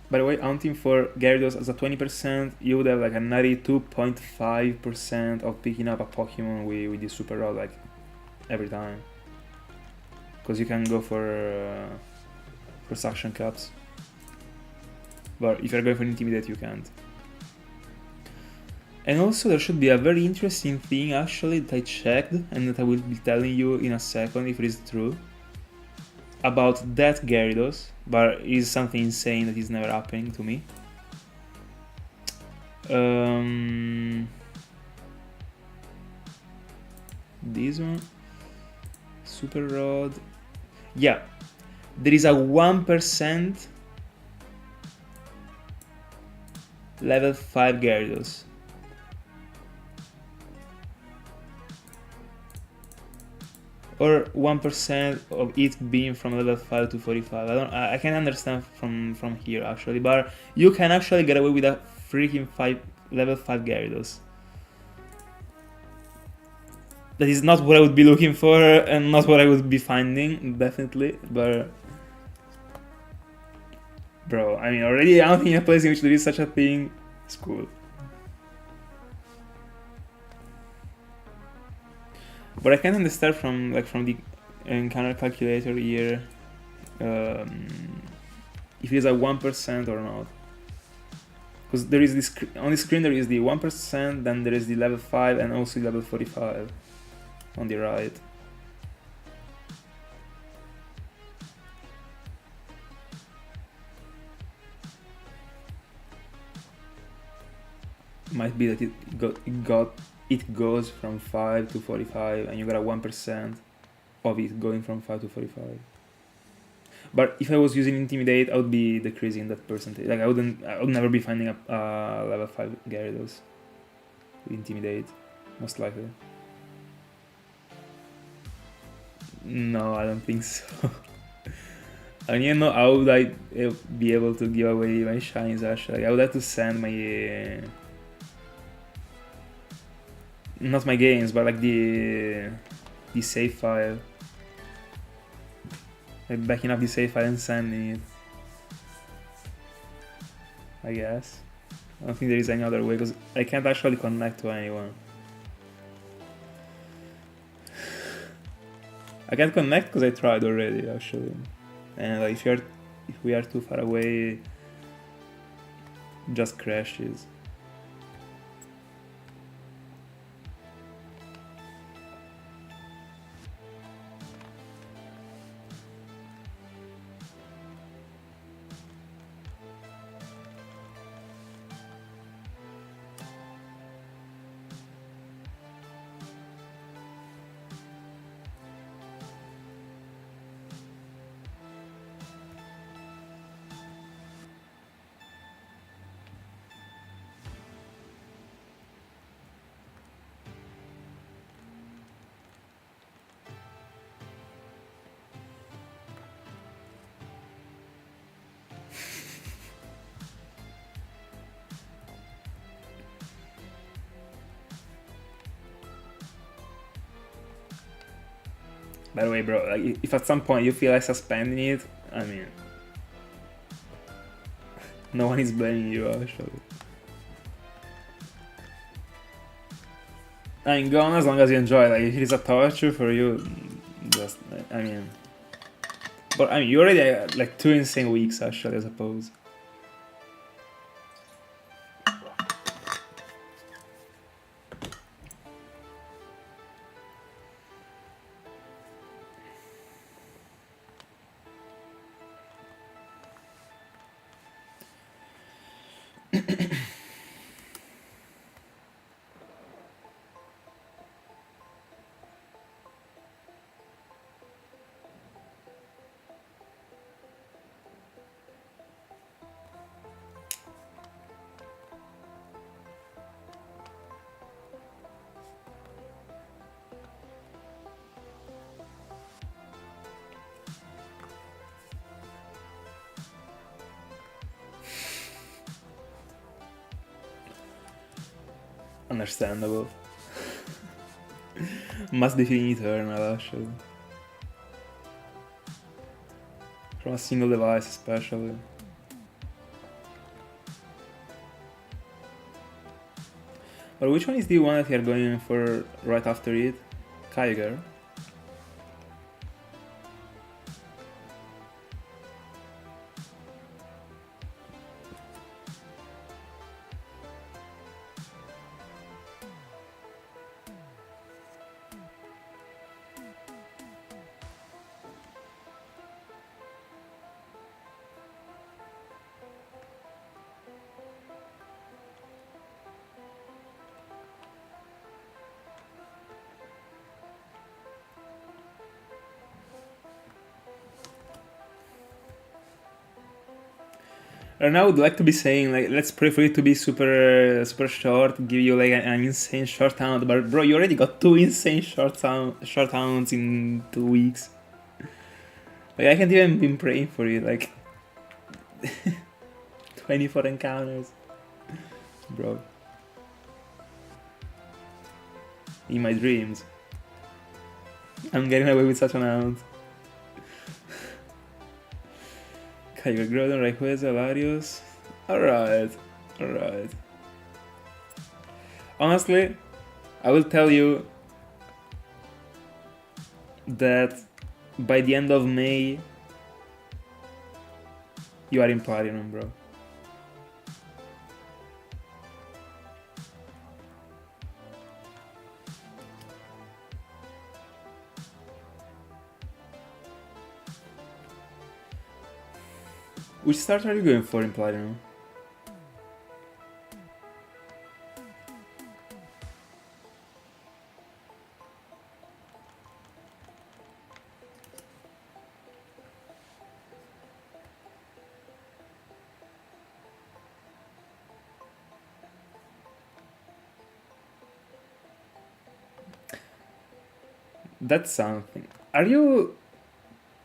By the way, hunting for Gyarados as a 20%, you would have like a 92.5% of picking up a Pokemon with this Super Rod, like, every time. Because you can go for suction cups. But if you're going for Intimidate, you can't. And also there should be a very interesting thing actually that I checked and that I will be telling you in a second if it is true. About that Gyarados, but it is something insane that is never happening to me. This one, Super Rod. Yeah, there is a 1% level 5 Gyarados. Or 1% of it being from level 5 to 45. I can understand from here actually, but you can actually get away with a freaking level 5 Gyarados. That is not what I would be looking for and not what I would be finding, definitely, but bro, I mean, already I don't think in a place in which there is such a thing, it's cool. But I can't understand from the encounter calculator here if it is a 1% or not. Because there is this on the screen, there is the 1%, then there is the level 5 and also level 45 on the right. Might be that it goes from 5 to 45 and you got a 1% of it going from 5 to 45. But if I was using Intimidate, I would be decreasing that percentage. Like I would never be finding a level 5 Gyarados with Intimidate, most likely. No, I don't think so. I don't even know how would I be able to give away my shinies actually. I would have to send my not my games, but like the save file. Like backing up the save file and sending it. I guess. I don't think there is any other way because I can't actually connect to anyone. I can't connect because I tried already actually. And like, if we are too far away, it just crashes. By the way, bro, like, if at some point you feel like suspending it, I mean, no one is blaming you, actually. I mean, go on as long as you enjoy. Like, if it is a torture for you, just, I mean, But I mean, you already had like 2 insane weeks actually, I suppose. Understandable. Must be feeling eternal actually. From a single device especially. But which one is the one that you're going for right after it? Kyger? And I would like to be saying like let's pray for it to be super short, give you like an insane short hound, but bro, you already got 2 insane short hounds in 2 weeks. Like I can't even been praying for it, like 24 encounters. Bro. In my dreams. I'm getting away with such an hound. Kyger, Groudon, Rayquaza, Larios. Alright. Honestly, I will tell you that by the end of May, you are in Platinum, bro. Which start are you going for in Platinum? That's something. Are you...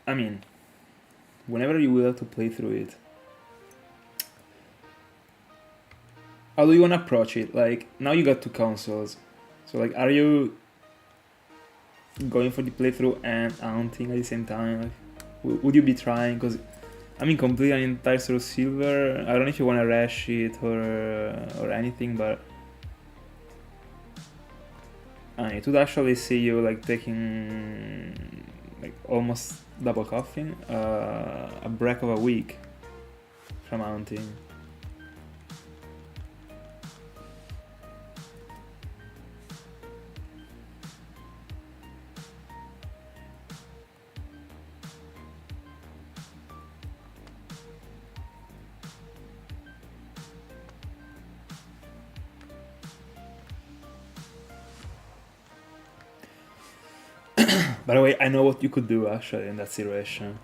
I mean, whenever you will have to play through it, how do you want to approach it? Like, now you got 2 consoles. So, like, are you going for the playthrough and haunting at the same time? Like, would you be trying? Because, I mean, complete an entire Soul Silver. I don't know if you want to rush it or anything, but it would actually see you, like, taking, like, almost double Koffing, a break of a week from haunting. By the way, I know what you could do actually in that situation.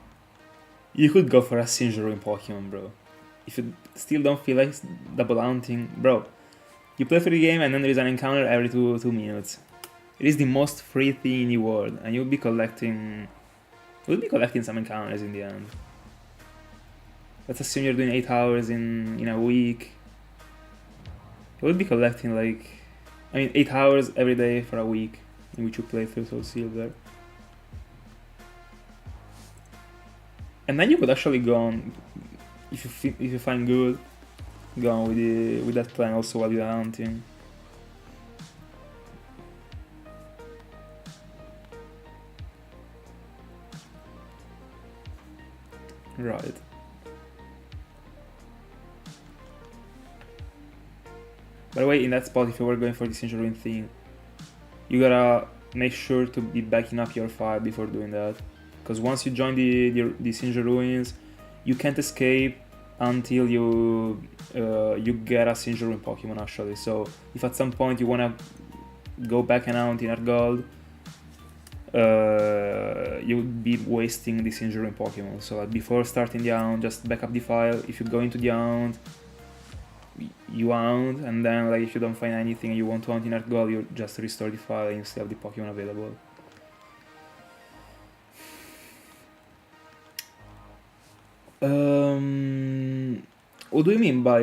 You could go for a Sinjuro Pokemon, bro. If you still don't feel like double haunting, bro, you play through the game and then there is an encounter every 2 minutes. It is the most free thing in the world, and you'll be collecting some encounters in the end. Let's assume you're doing 8 hours in a week. You will be collecting 8 hours every day for a week in which you play through Soul Silver. And then you could actually go on, if you find good, go on with that plan also while you're hunting. Right. By the way, in that spot, if you were going for the Singe Ruin thing, you gotta make sure to be backing up your file before doing that. Because once you join the Singe Ruins, you can't escape until you get a Singe Ruin Pokemon actually. So if at some point you wanna go back and out in Ergold, you would be wasting the Singe Ruin Pokemon. So like before starting the Hound, just back up the file. If you go into the Hound, you Hound, and then like if you don't find anything and you want to Hound in Ergold, you just restore the file and you still have the Pokemon available. What do you mean by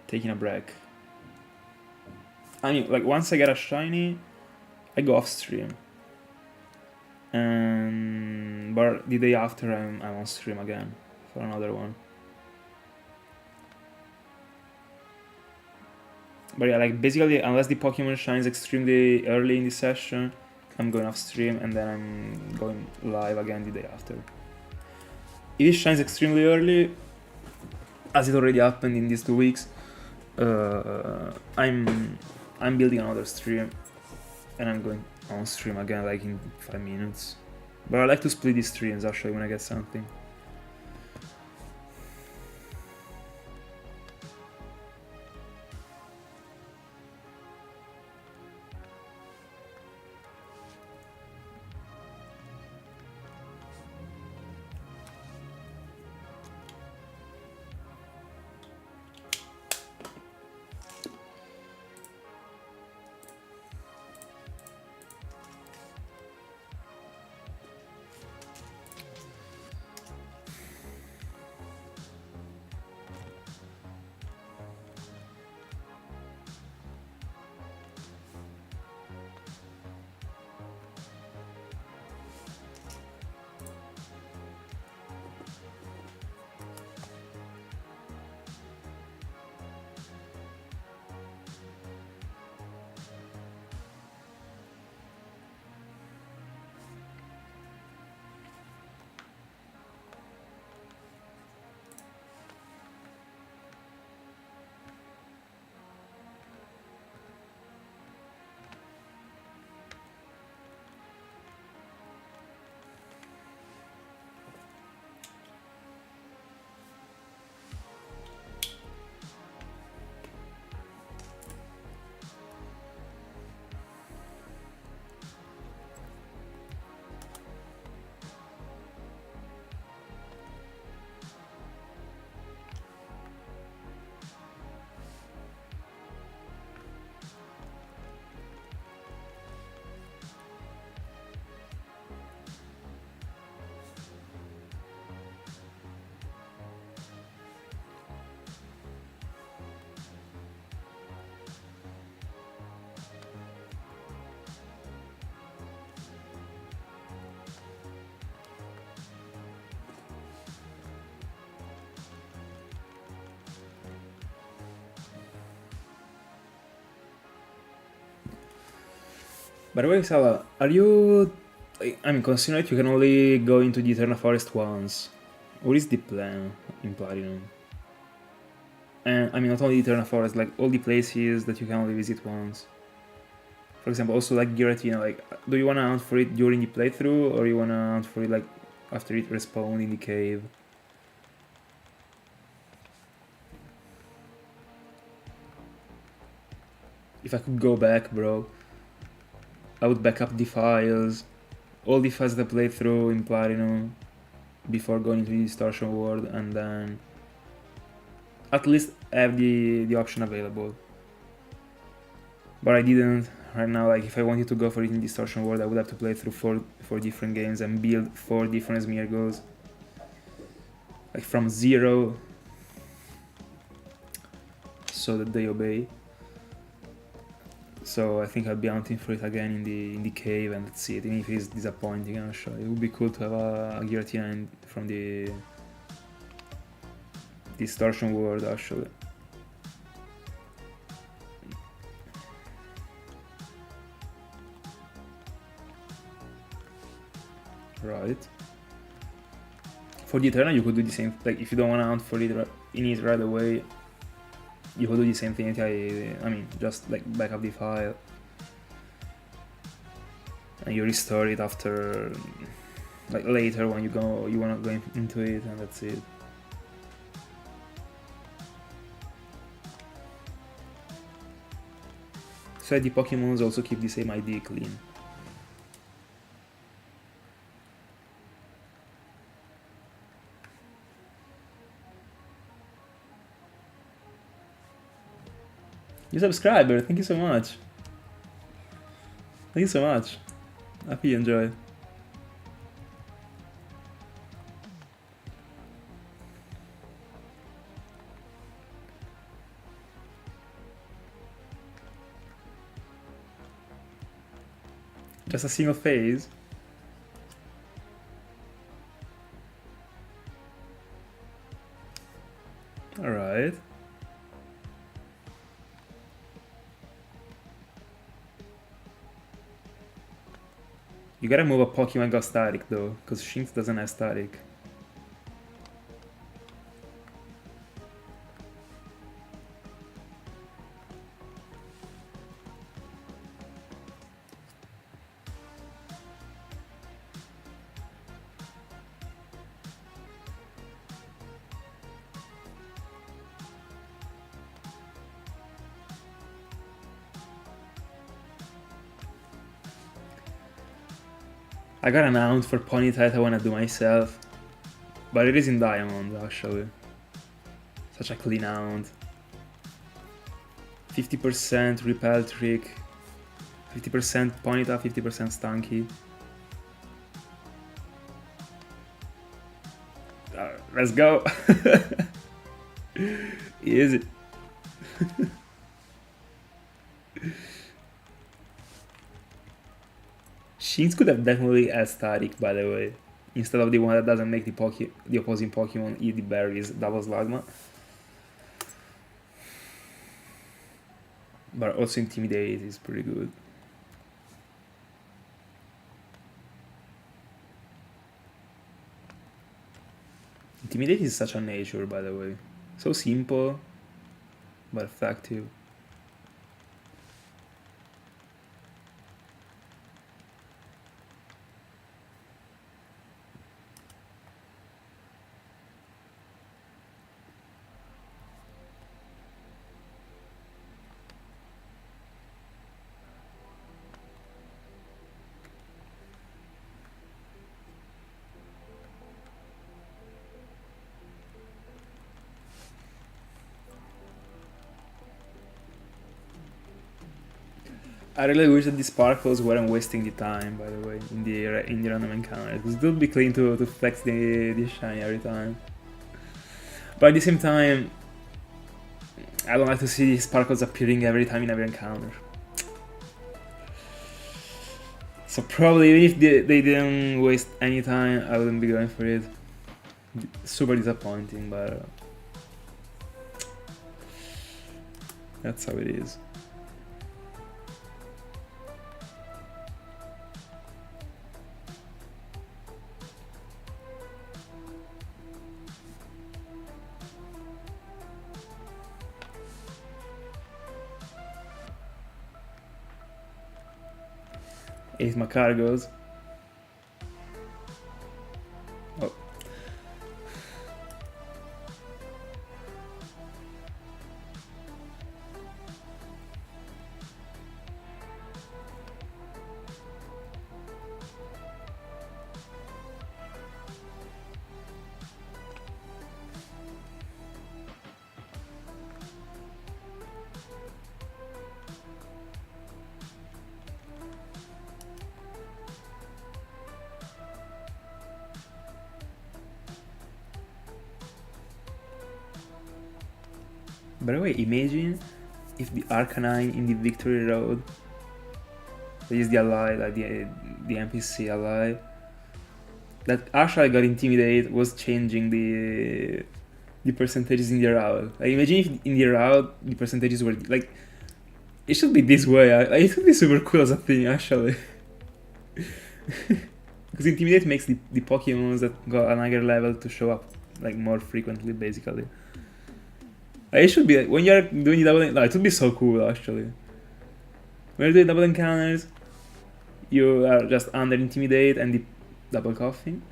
taking a break? I mean, like once I get a shiny, I go off stream. But the day after I'm on stream again for another one. But yeah, like basically unless the Pokemon shines extremely early in the session, I'm going off stream and then I'm going live again the day after. If it shines extremely early, as it already happened in these 2 weeks, I'm building another stream and I'm going on stream again like in 5 minutes. But I like to split these streams actually when I get something. By the way, Sala, are you... I mean, considering that you can only go into the Eternal Forest once, what is the plan in Platinum? And I mean, not only Eternal Forest, like all the places that you can only visit once. For example, also like Giratina, like, do you wanna hunt for it during the playthrough, or you wanna hunt for it like after it respawned in the cave? If I could go back, bro, I would back up the files, all the files that I played through in Platinum before going into the Distortion World, and then at least have the option available. But I didn't. Right now, like if I wanted to go for it in Distortion World, I would have to play through four different games and build 4 different Smeargles, like from 0, so that they obey. So I think I'll be hunting for it again in the cave, and let's see it. Even if it's disappointing, actually, it would be cool to have a Giratina from the Distortion World, actually. Right. For the Eternal, you could do the same. Like, if you don't want to hunt for it in it right away, you could do the same thing. I mean, just like back up the file, and you restore it after, like later when you wanna go into it, and that's it. So the Pokemons also keep the same ID clean. You subscriber, thank you so much. Thank you so much. Happy you enjoy. Just a single phase. Alright. You gotta move a Pokemon got static though, because Shinx doesn't have static. I got an Hound for Ponyta I wanna do myself, but it is in Diamond actually. Such a clean Hound. 50% Repel Trick, 50% Ponyta, 50% Stanky. Let's go! Easy. Shinx could have definitely had static, by the way, instead of the one that doesn't make the opposing Pokemon eat the berries, double Slugma. But also Intimidate is pretty good. Intimidate is such a nature, by the way. So simple, but effective. I really wish that the sparkles weren't wasting the time, by the way, in the random encounters. It would be clean to flex the shiny every time. But at the same time, I don't like to see sparkles appearing every time in every encounter. So probably even if they didn't waste any time, I wouldn't be going for it. Super disappointing, but that's how it is. Ace Macargos. Oh. By the way, imagine if the Arcanine in the Victory Road, that is the ally, like the NPC ally, that actually got Intimidate, was changing the percentages in the route. Like imagine if in the route the percentages were like, it should be this way. It would be super cool as a thing actually. Because Intimidate makes the Pokemons that got another level to show up like more frequently, basically. It should be like, when you're doing double, no, it would be so cool actually. When you're doing double encounters, you are just under Intimidate and the double coughing.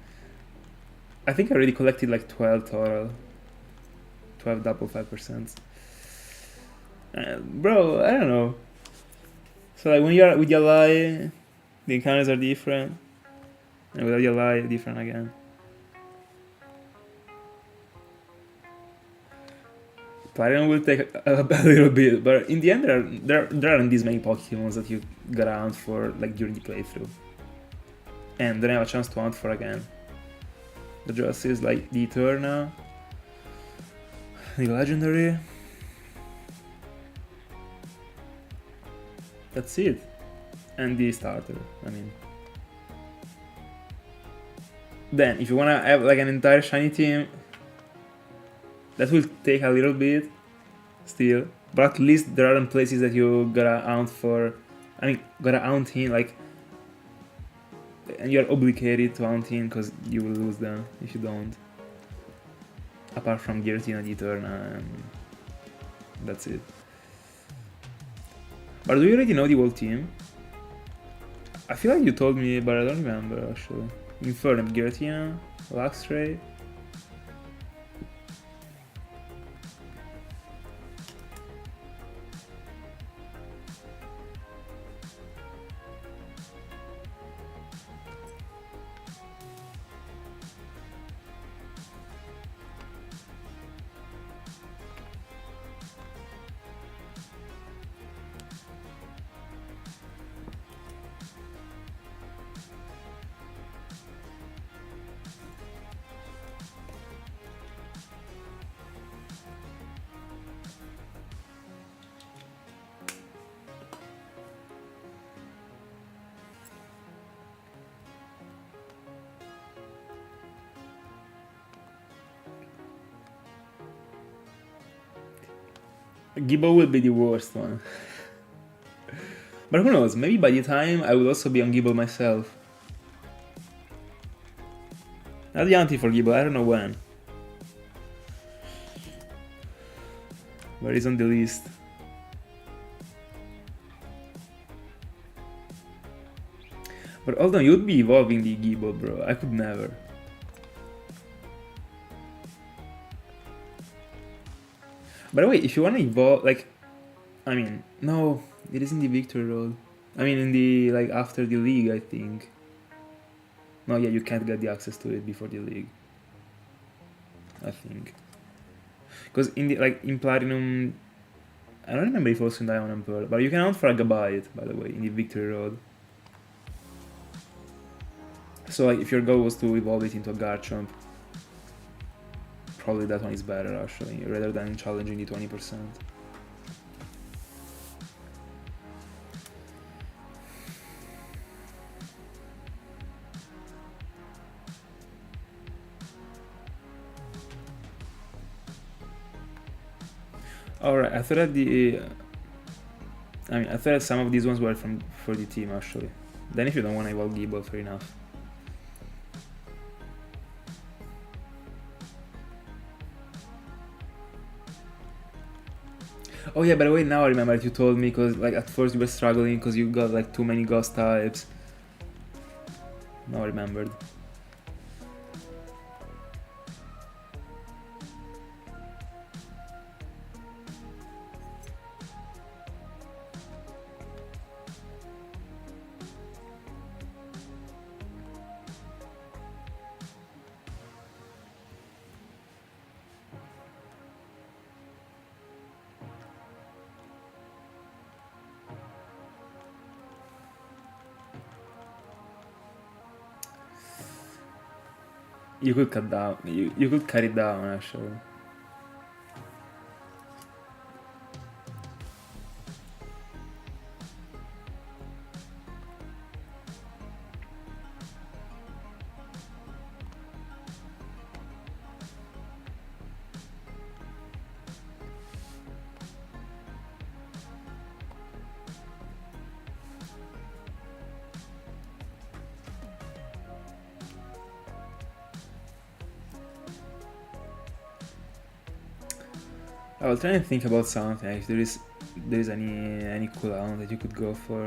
I think I already collected like 12 total. 12 double 5%. Bro, I don't know. So like when you're with your lie, the encounters are different. And without your lie, different again. Clarion will take a little bit, but in the end there aren't these many Pokemons that you gotta hunt for like during the playthrough. And then I have a chance to hunt for again. The just is like the Eterna, the Legendary. That's it. And the starter, I mean. Then, if you wanna have like an entire shiny team, that will take a little bit, still. But at least there aren't places that you gotta hunt for. I mean, gotta hunt in, like. And you're obligated to hunt in because you will lose them if you don't. Apart from Giratina and Eterna, and that's it. But do you already know the whole team? I feel like you told me, but I don't remember actually. Inferno, Giratina, Luxray. Gibbo will be the worst one. But who knows, maybe by the time I will also be on Gibbo myself. I'll be hunting for Gibbo, I don't know when. But it's on the list. But hold on, you'd be evolving the Gibbo, bro. I could never. By the way, if you wanna evolve, like, I mean, no, it is in the Victory Road. I mean, in the, like, after the league, I think. No, yeah, you can't get the access to it before the league. I think. Because in the, like, in Platinum, I don't remember if it was in Diamond and Pearl, but you can hunt for a Gabite, by the way, in the Victory Road. So, like, if your goal was to evolve it into a Garchomp, probably that one is better, actually, rather than challenging the 20%. Alright, I thought that I thought that some of these ones were for the team, actually. Then if you don't want to evolve Gible, fair enough. Oh yeah, by the way, now I remember that you told me, because like at first you were struggling because you got like too many ghost types. Now I remembered. You could cut down. You could cut it down, actually. I will try and think about something. If there is any cooldown that you could go for.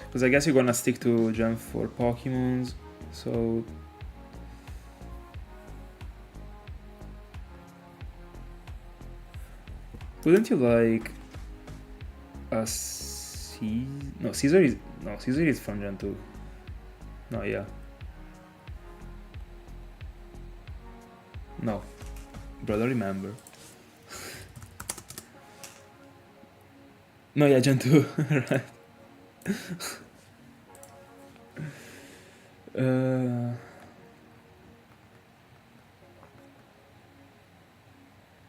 Because I guess you're gonna stick to Gen 4 Pokemons, so... Wouldn't you like... a No, Caesar is... No, Caesar is from Gen 2. No, yeah. No. Bro, I don't remember. No, yeah, Gen 2, right.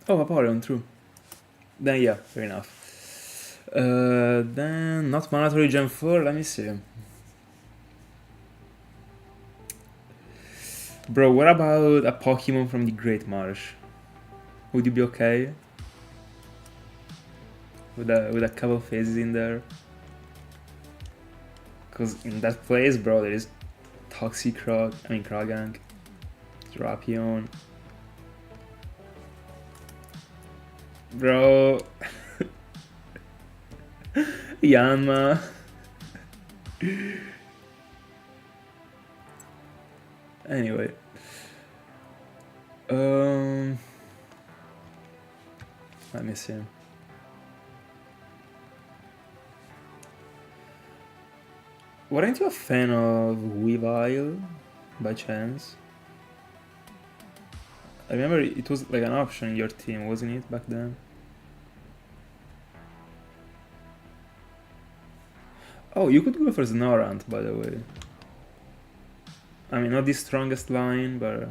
Oh, Vaporeon, true. Then yeah, fair enough. Then not mandatory Gen 4, let me see. Bro, what about a Pokemon from the Great Marsh? Would you be okay? With a couple phases in there? Cause in that place, bro, there is Krogank, Drapion. Bro. Yanma. Anyway. Let me see. Weren't you a fan of Weavile, by chance? I remember it was like an option in your team, wasn't it, back then? Oh, you could go for Snorunt, by the way. I mean, not the strongest line, but...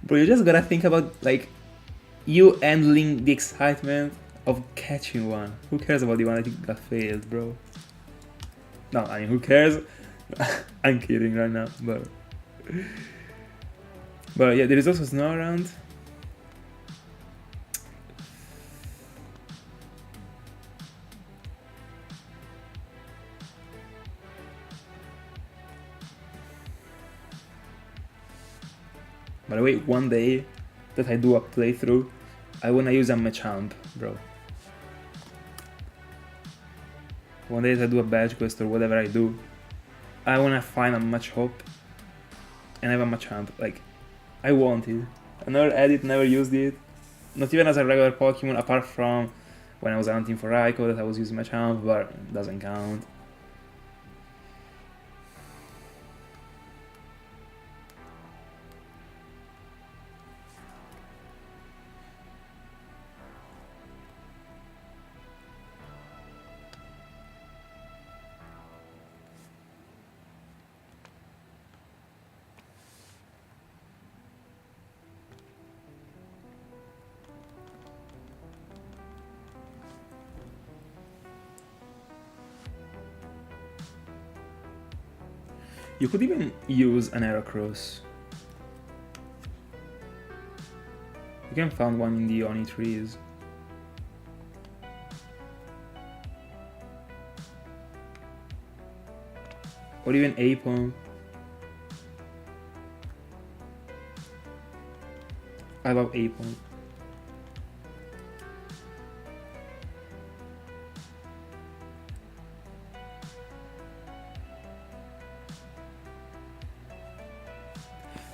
Bro, you just gotta think about, like, you handling the excitement of catching one. Who cares about the one that you got failed, bro? No, I mean, who cares? I'm kidding right now, but... But yeah, there is also Snorunt. By the way, one day that I do a playthrough, I wanna use a Machamp, bro. One day that I do a badge quest or whatever I do, I wanna find a Machop and have a Machamp. Like, I want it. I never had it, never used it. Not even as a regular Pokemon, apart from when I was hunting for Raikou that I was using Machamp, but it doesn't count. You could even use an Heracross. You can find one in the Oni trees. Or even Apom. I love Apom.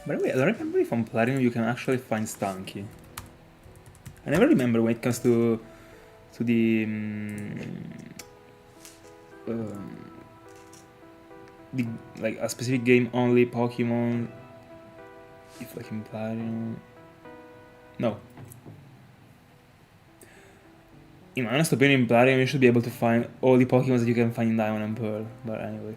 By the way, I don't remember if on Platinum you can actually find Stanky. I never remember when it comes to the like a specific game only Pokemon. If like in Platinum, no. In my honest opinion, in Platinum you should be able to find all the Pokemon that you can find in Diamond and Pearl. But anyway.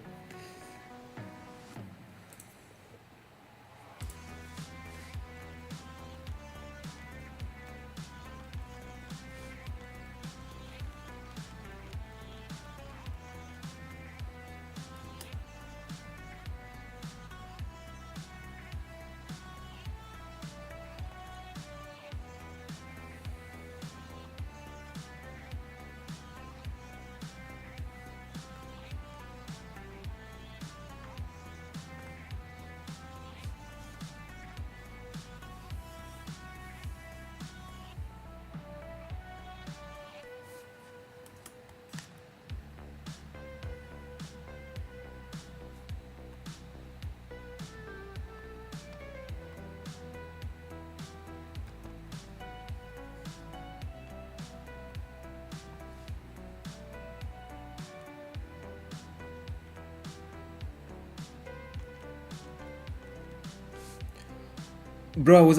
Bro,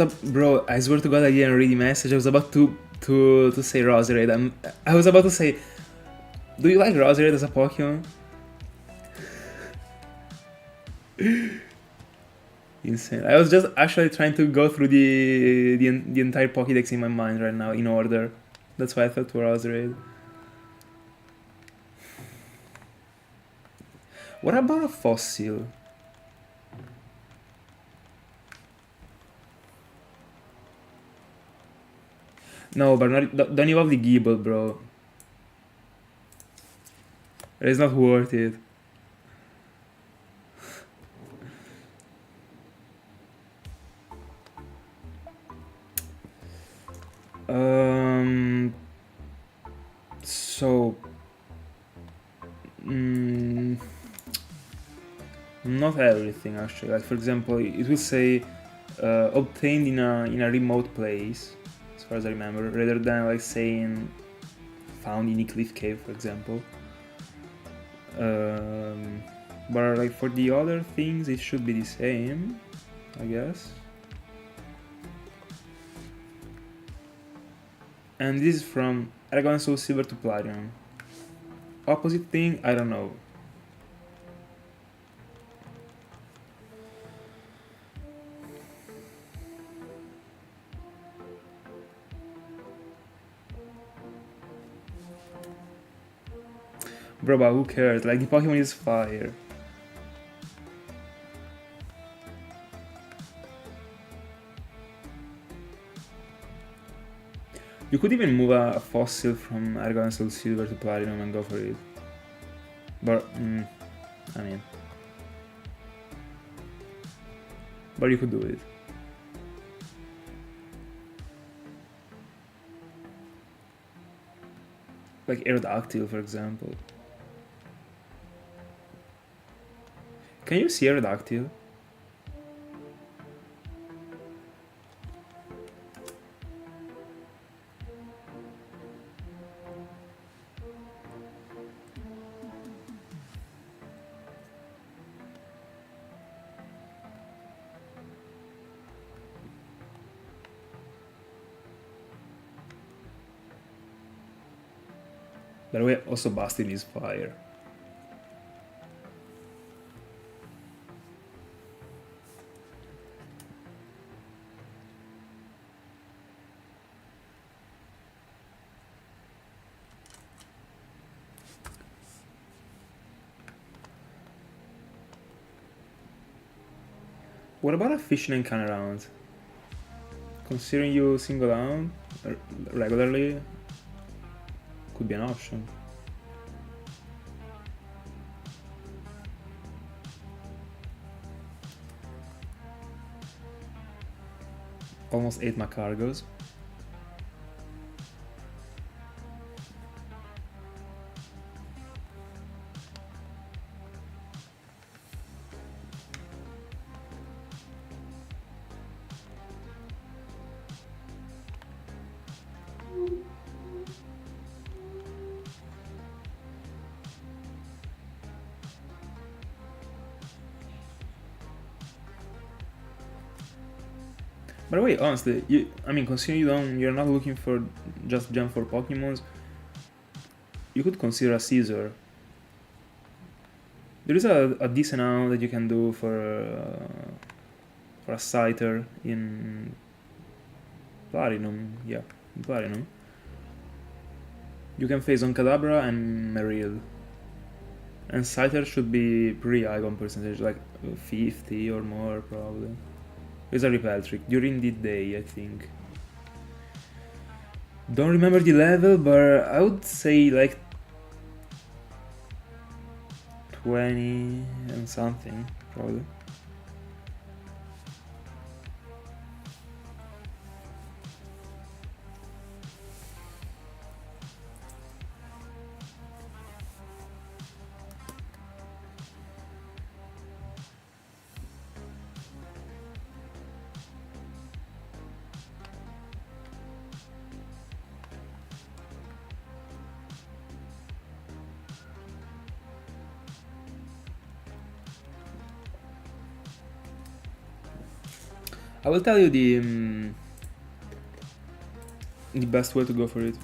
I swear to God I didn't read the message. I was about to say Roserade. I was about to say, do you like Roserade as a Pokemon? Insane. I was just actually trying to go through the entire Pokédex in my mind right now in order. That's why I thought to Roserade. What about a fossil? No, but don't evolve the Gible, bro. It's not worth it. So not everything actually. Like for example, it will say obtained in a remote place, as far as I remember, rather than like saying found in a cliff cave, for example. But like for the other things, it should be the same, I guess. And this is from Aragon Soul Silver to Platinum. Opposite thing, I don't know. Bro, but who cares? Like the Pokemon is fire. You could even move a fossil from Argon Soul Silver to Platinum and go for it. But, I mean. But you could do it. Like Aerodactyl, for example. Can you see Aerodactyl? By the way, also Bastin is fire. What about a fishing encounter round? Considering you single down regularly, could be an option. Almost 8 Macargos. By the way, honestly, considering you're not looking for just jump for Pokemons, you could consider a Caesar. There is a decent amount that you can do for a Scyther in Platinum. Yeah, in Platinum. You can face on Kadabra and Meryl. And Scyther should be pretty high on percentage, like 50 or more probably. It's a repel trick during the day, I think. Don't remember the level, but I would say like 20 and something, probably. I will tell you the best way to go for it.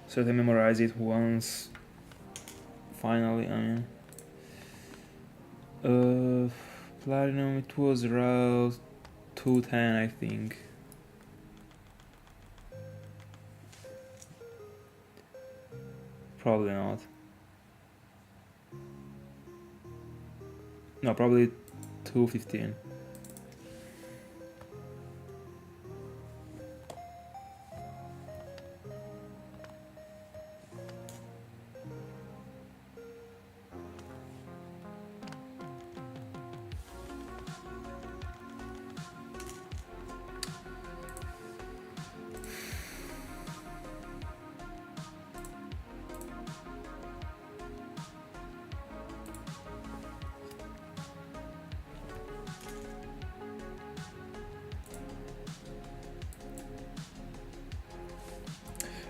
So I memorize it once. Finally, I mean. Platinum, it was around 210, I think. Probably not. No, probably 215.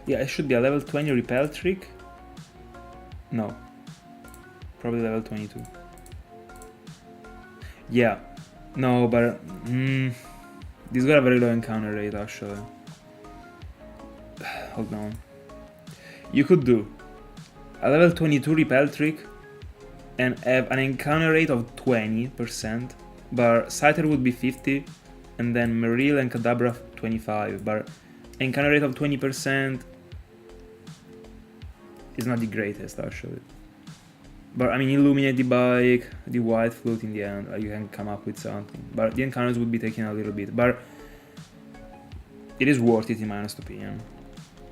Yeah, it should be a level 20 repel trick. No. Probably level 22. Yeah. No, but... this got a very low encounter rate, actually. Hold on. You could do a level 22 repel trick and have an encounter rate of 20%, but Scyther would be 50, and then Meryl and Kadabra 25, but encounter rate of 20% is not the greatest, actually. But I mean, illuminate the bike, the white flute in the end, you can come up with something. But the encounters would be taking a little bit, but it is worth it in my honest opinion,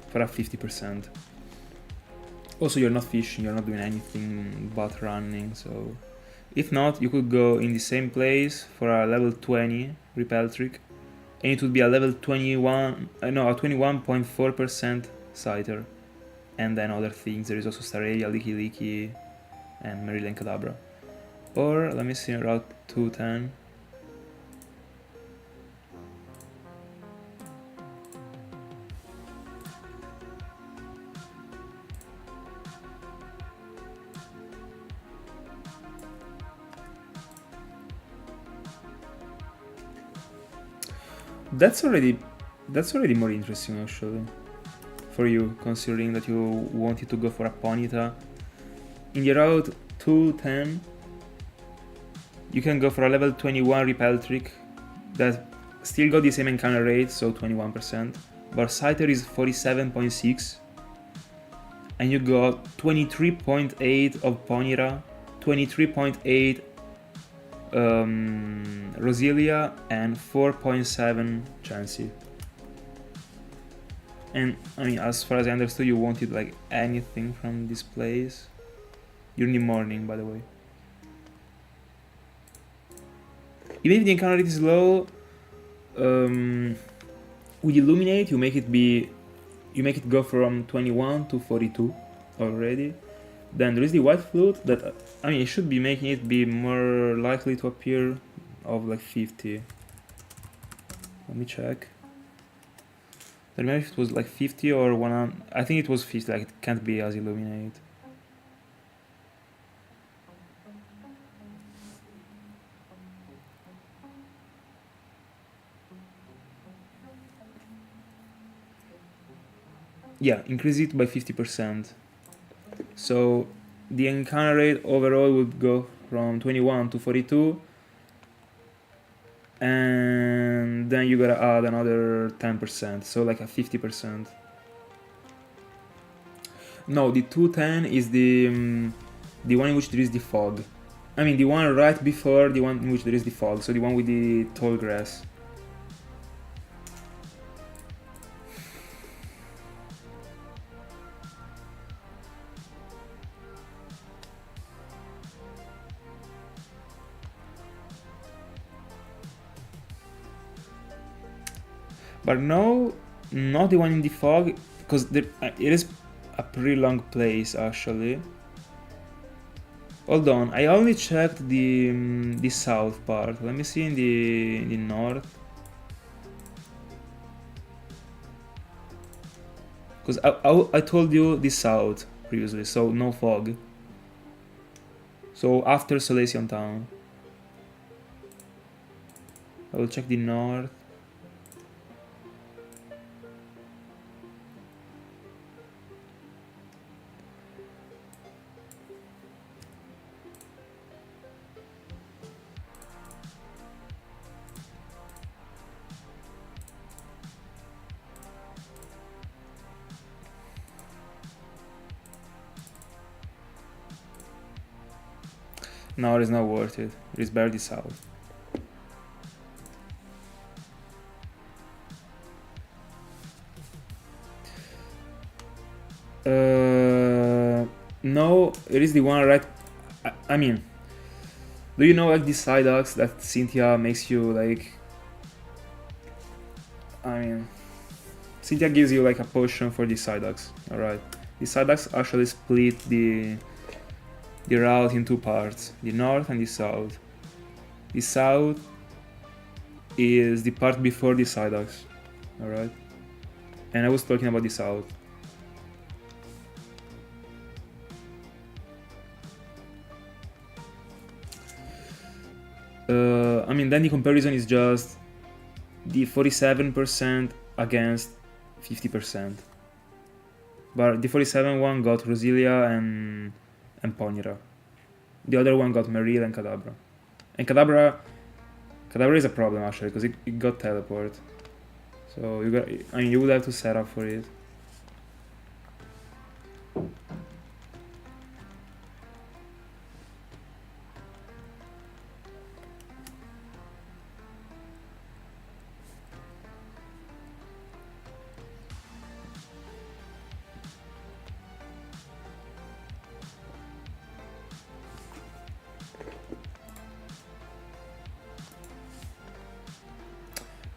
for a 50%. Also, you're not fishing, you're not doing anything but running, so... If not, you could go in the same place for a level 20 repel trick, and it would be a level 21, no, a 21.4% Scyther. And then other things, there is also Starelia, Licky Licky, and Meryl and Kadabra. Or, let me see, Route 210. That's already more interesting, actually, for you, considering that you wanted to go for a Ponyta. In the route 210, you can go for a level 21 repel trick that still got the same encounter rate, so 21%, but Scyther is 47.6, and you got 23.8 of Ponyta, 23.8 Roselia, and 4.7 Chansey. And I mean, as far as I understood, you wanted like anything from this place. You're in the morning, by the way. Even if the encounter rate is low, with Illuminate you make it go from 21 to 42 already. Then there is the white flute that, I mean, it should be making it be more likely to appear of like 50. Let me check. I don't know if it was like 50 or 100. I think it was 50, like it can't be as Illuminate. Yeah, increase it by 50%. So the encounter rate overall would go from 21 to 42, and then you gotta add another 10%, so like a 50%. No, the 210 is the one in which there is the fog. I mean, the one right before the one in which there is the fog, so the one with the tall grass. But no, not the one in the fog, because it is a pretty long place actually. Hold on, I only checked the south part. Let me see in the north. Because I told you the south previously, so no fog. So after Solation Town. I will check the north. No, it's not worth it. It is barely south. No, it is the one right. I mean, do you know like the side axe that Cynthia makes you like? I mean, Cynthia gives you like a potion for the side axe. All right, the side axe actually split the route in two parts: the north and the south. The south is the part before the side axe. All right, and I was talking about the south. I mean, then the comparison is just the 47% against 50%. But the 47 one got Rosilia and Ponera. The other one got Meril and Kadabra. And Kadabra is a problem actually, because it got teleport. So you would have to set up for it.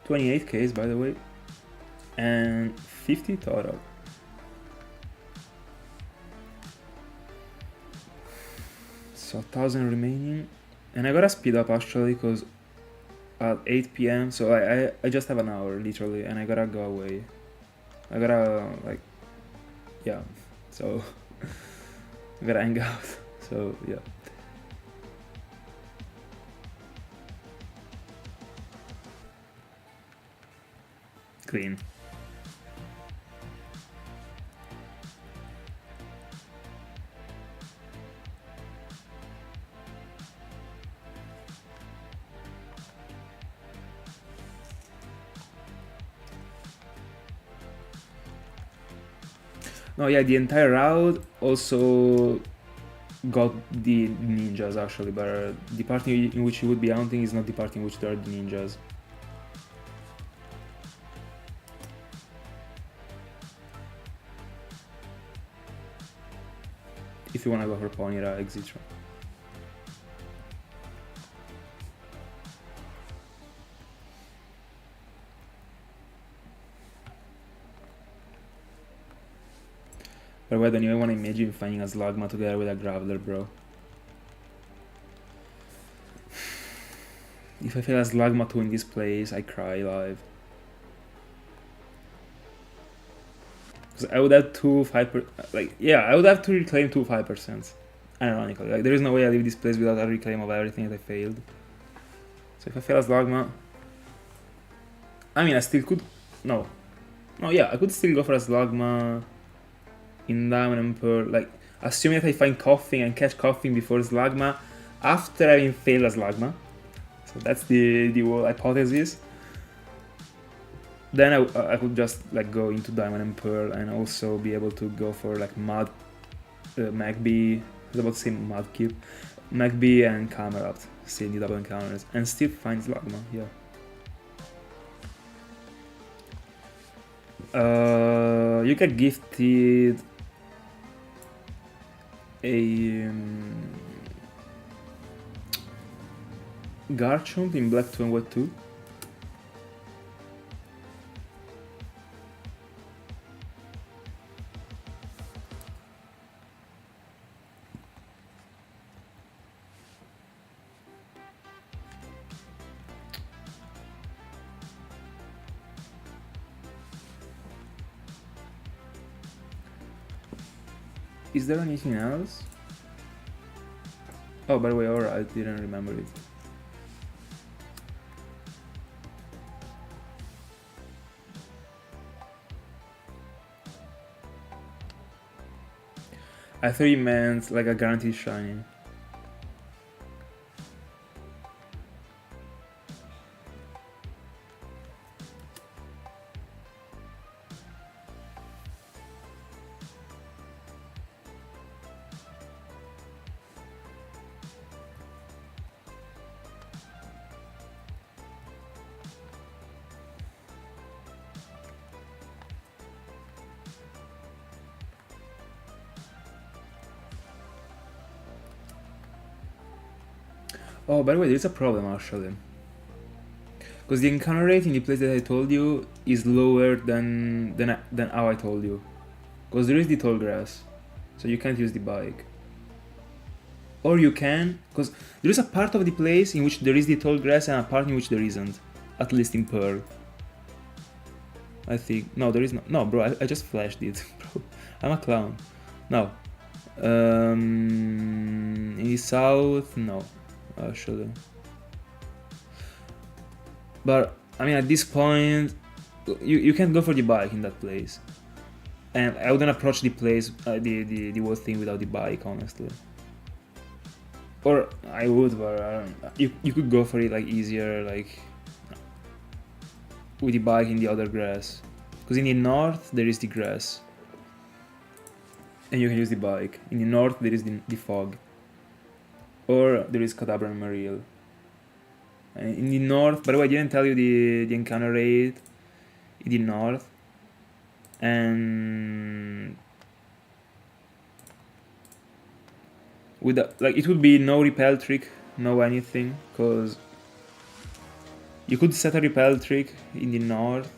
$28K by the way, and 50 total. So 1,000 remaining, and I gotta speed up actually because at 8 p.m. so I just have an hour literally, and I gotta go away. I gotta like, yeah, so I gotta hang out. So yeah. Clean. No, yeah, the entire route also got the ninjas actually, but the part in which you would be hunting is not the part in which there are the ninjas. If you wanna go for Ponera, etc. But why don't you wanna imagine finding a Slugma together with a Graveler, bro? If I fail a Slugma 2 in this place, I cry live. Because I would have two 5%, like, yeah, I would have to reclaim two 5%. Ironically, like, there is no way I leave this place without a reclaim of everything that I failed. So if I fail a Slugma, I mean, I still could, no, yeah, I could still go for a Slugma in Diamond and Pearl, like, assuming that I find Koffing and catch Koffing before Slugma, after having failed a Slugma. So that's the whole hypothesis. Then I could just like go into Diamond and Pearl and also be able to go for like Mud, Magby, I was about to say Mudkip, Magby and Camerupt, still the double encounters, and still find Slugma, yeah. You get gifted a Garchomp in Black 2 and White 2. Is there anything else? Oh, by the way, alright, I didn't remember it. I thought you meant like a guaranteed shiny. Oh, by the way, there's a problem actually. Because the encounter rate in the place that I told you is lower than how I told you. Because there is the tall grass, so you can't use the bike. Or you can, because there is a part of the place in which there is the tall grass and a part in which there isn't. At least in Pearl. I think. No, there is no. No, bro, I just flashed it, bro. I'm a clown. No. In the south, no. Actually. But, I mean, at this point, you can't go for the bike in that place. And I wouldn't approach the place, the whole thing without the bike, honestly. Or I would, but I don't know. You could go for it like easier, like with the bike in the other grass. Because in the north there is the grass. And you can use the bike. In the north there is the fog. Or there is Kadabra and Mariel. And in the north, by the way, I didn't tell you the encounter rate in the north. And with the, like, it would be no repel trick, no anything, because you could set a repel trick in the north,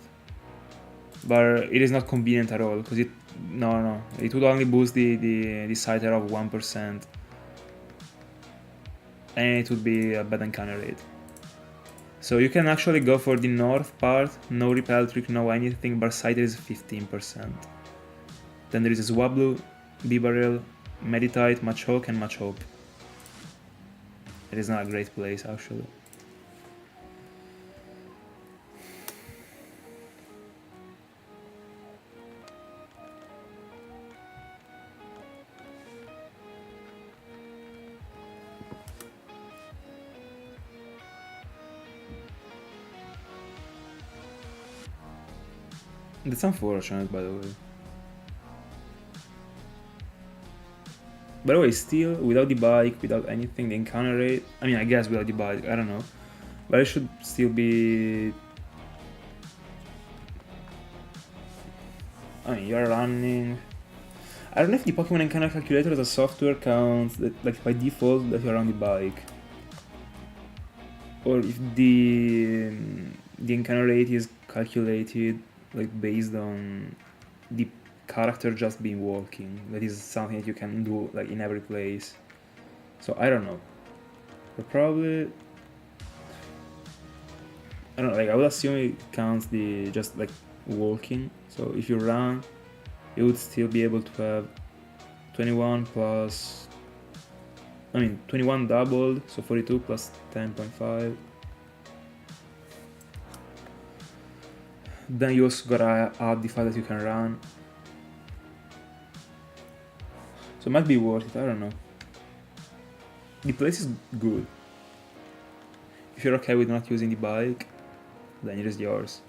but it is not convenient at all, because it would only boost the citer of 1%, and it would be a bad encounter rate. So you can actually go for the north part, no repel trick, no anything, but citer is 15%. Then there is a Swablu, Bibarel, Meditite, Machoke, and Machoke. It is not a great place, actually. That's unfortunate, by the way. By the way, still, without the bike, without anything, the encounter rate... I mean, I guess without the bike, I don't know. But it should still be... I mean, you're running... I don't know if the Pokemon Encounter Calculator as a software counts, that, like, by default, that you're on the bike. Or if the encounter rate is calculated, like, based on the character just being walking. That is something that you can do like in every place. So I don't know. But probably, I don't know, like I would assume it counts the just like walking. So if you run, you would still be able to have 21 plus, I mean 21 doubled, so 42 plus 10.5. Then you also gotta add the fact that you can run. So it might be worth it, I don't know. The place is good. If you're okay with not using the bike, then it is yours.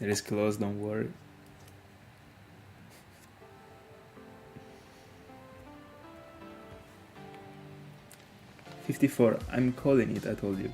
It is close, don't worry. $54. I'm calling it, I told you.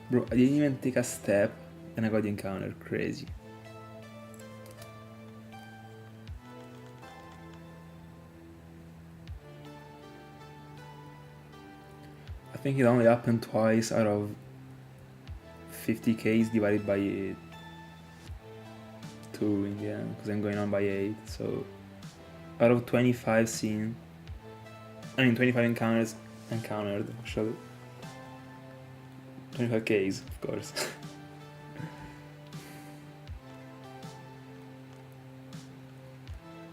Bro, I didn't even take a step and I got the encounter. Crazy. I think it only happened twice out of 50Ks divided by 2 in the end, because I'm going on by 8. So out of 25 seen, 25 encounters encountered, actually. 25Ks, of course.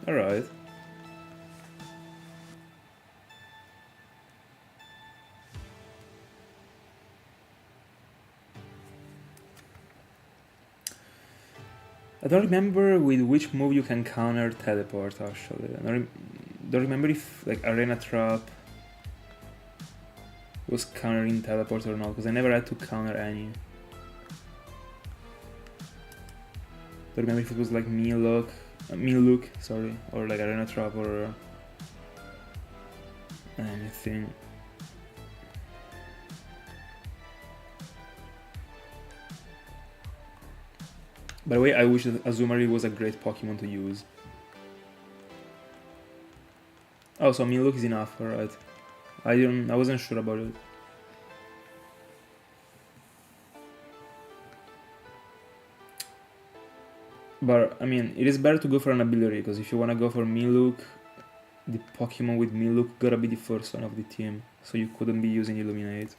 Alright. I don't remember with which move you can counter teleport, actually. I don't remember if like Arena Trap was countering teleport or not, because I never had to counter any. Don't remember if it was like Meal Look, sorry, or like Arena Trap or anything. By the way, I wish that Azumarill was a great Pokemon to use. Oh, so Meal Look is enough, alright. I wasn't sure about it. But I mean, it is better to go for an ability, because if you wanna go for Melook, the Pokemon with Melook gotta be the first one of the team, so you couldn't be using Illuminate.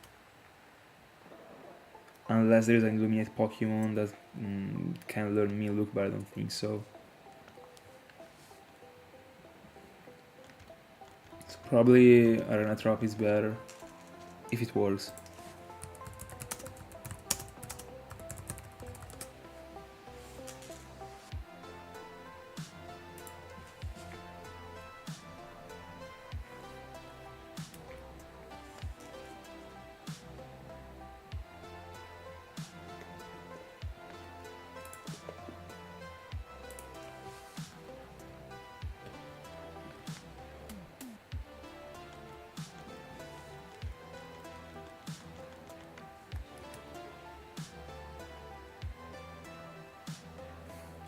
Unless there is an Illuminate Pokemon that can learn Melook, but I don't think so. So probably Arena Trap is better, if it works.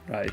Right.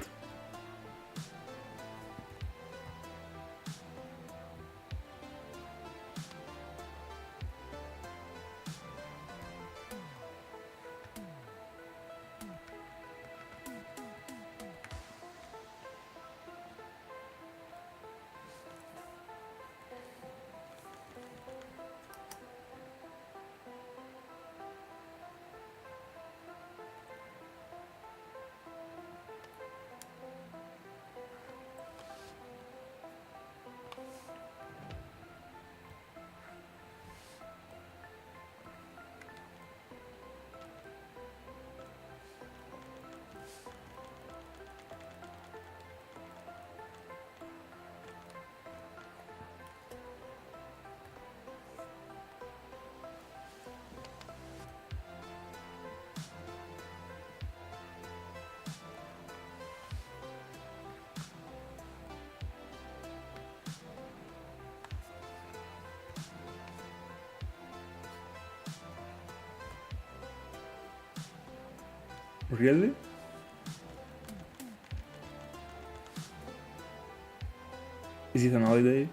Really? Is it an holiday?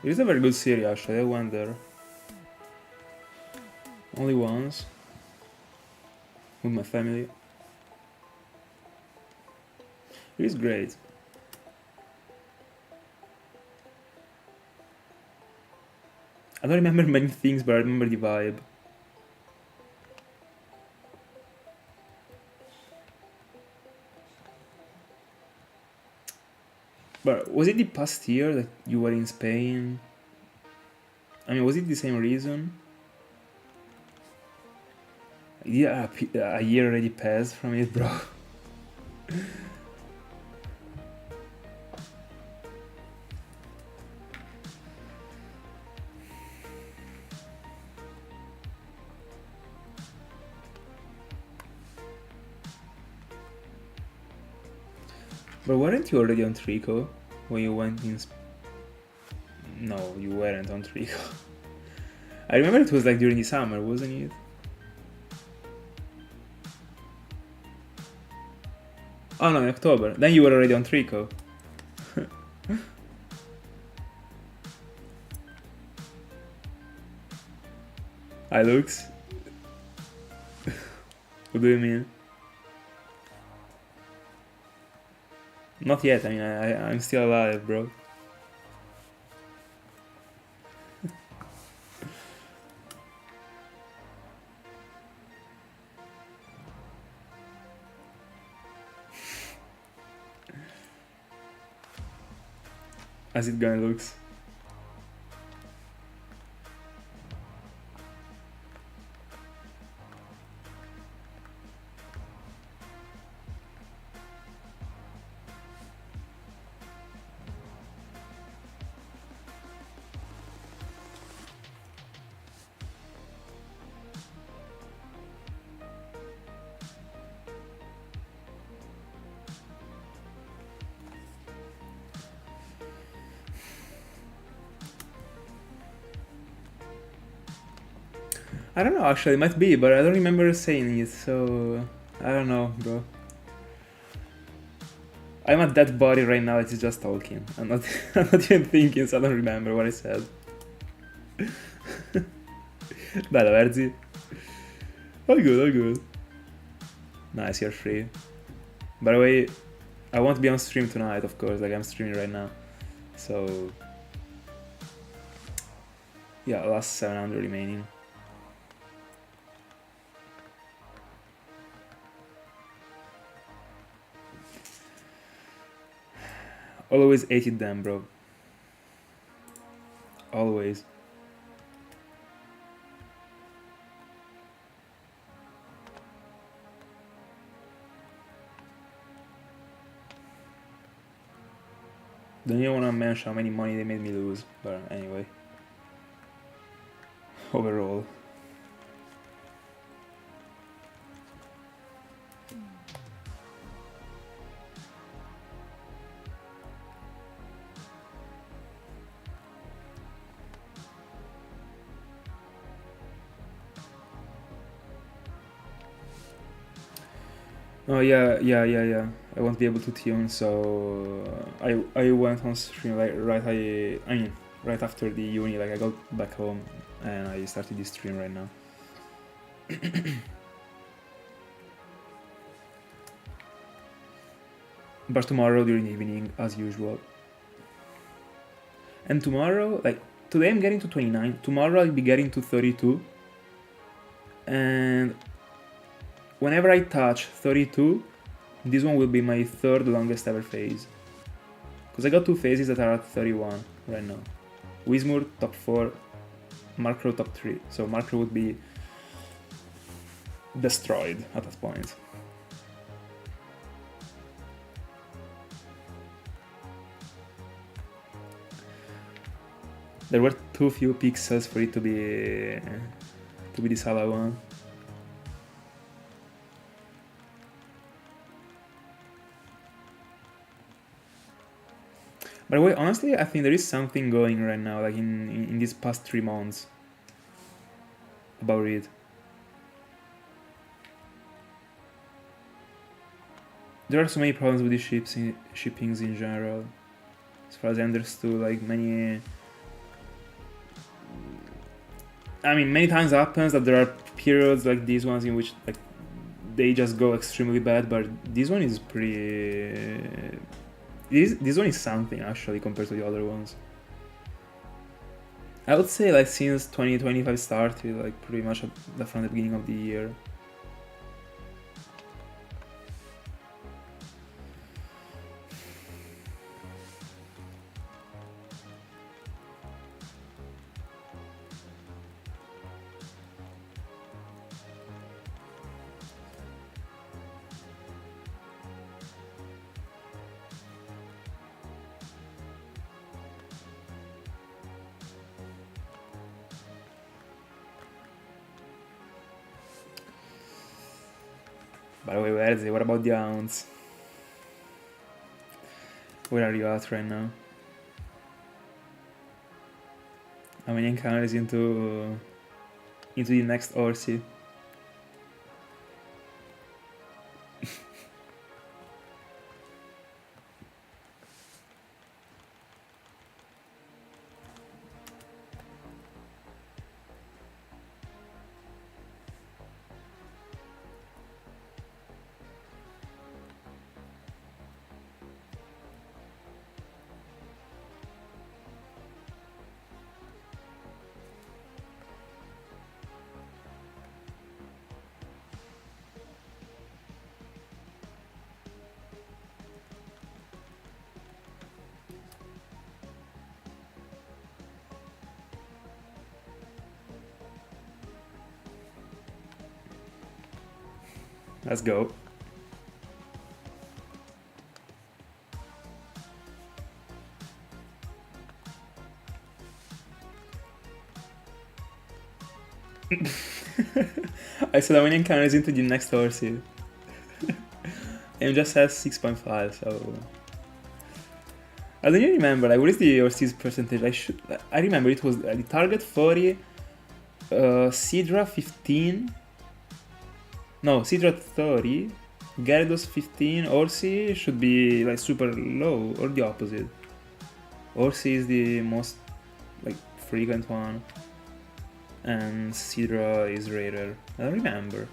It is a very good city actually, I went there. Only once. With my family. It is great. I don't remember many things, but I remember the vibe. But was it the past year that you were in Spain? I mean, was it the same reason? Yeah, a year already passed from it, bro. But weren't you already on Trico when you went in? No, you weren't on Trico. I remember it was like during the summer, wasn't it? Oh no, in October. Then you were already on Trico. Hi, Lux. What do you mean? Not yet. I mean, I'm still alive, bro. As it going, Lux? I don't know, actually, it might be, but I don't remember saying it, so I don't know, bro. I'm at that body right now, it's just talking. I'm not I'm not even thinking, so I don't remember what I said. Bella, Verzi. All good, all good. Nice, you're free. By the way, I won't be on stream tonight, of course, like I'm streaming right now. So, yeah, last 700 remaining. Always hated them, bro. Always. Don't even wanna mention how many money they made me lose, but anyway. Overall. Oh yeah. I won't be able to tune, so I went on stream like right after the uni. Like I got back home and I started this stream right now. But tomorrow during the evening, as usual. And tomorrow, like today, I'm getting to 29. Tomorrow I'll be getting to 32. And whenever I touch 32, this one will be my third longest ever phase. Because I got two phases that are at 31 right now. Wismur top 4, Markrow top 3. So Markrow would be destroyed at that point. There were too few pixels for it to be the Sala one. By the way, honestly, I think there is something going right now, like in these past 3 months, about it. There are so many problems with the shippings in general. As far as I understood, like many I mean, many times happens that there are periods like these ones in which like they just go extremely bad, but this one is pretty. This one is something actually compared to the other ones. I would say like since 2025 started, like pretty much from the beginning of the year. By the way, where is it? What about the hounds? Where are you at right now? How many encounters into the next Orsi? Let's go. I said how many encounters into the next Orsi. And just has 6.5, so I don't even remember. Like, what is the Orsi's percentage? I remember it was the target 40, Sidra 15. No, Sidra 30, Gyarados 15. Orsi should be like super low, or the opposite. Orsi is the most like frequent one, and Sidra is rarer. I don't remember.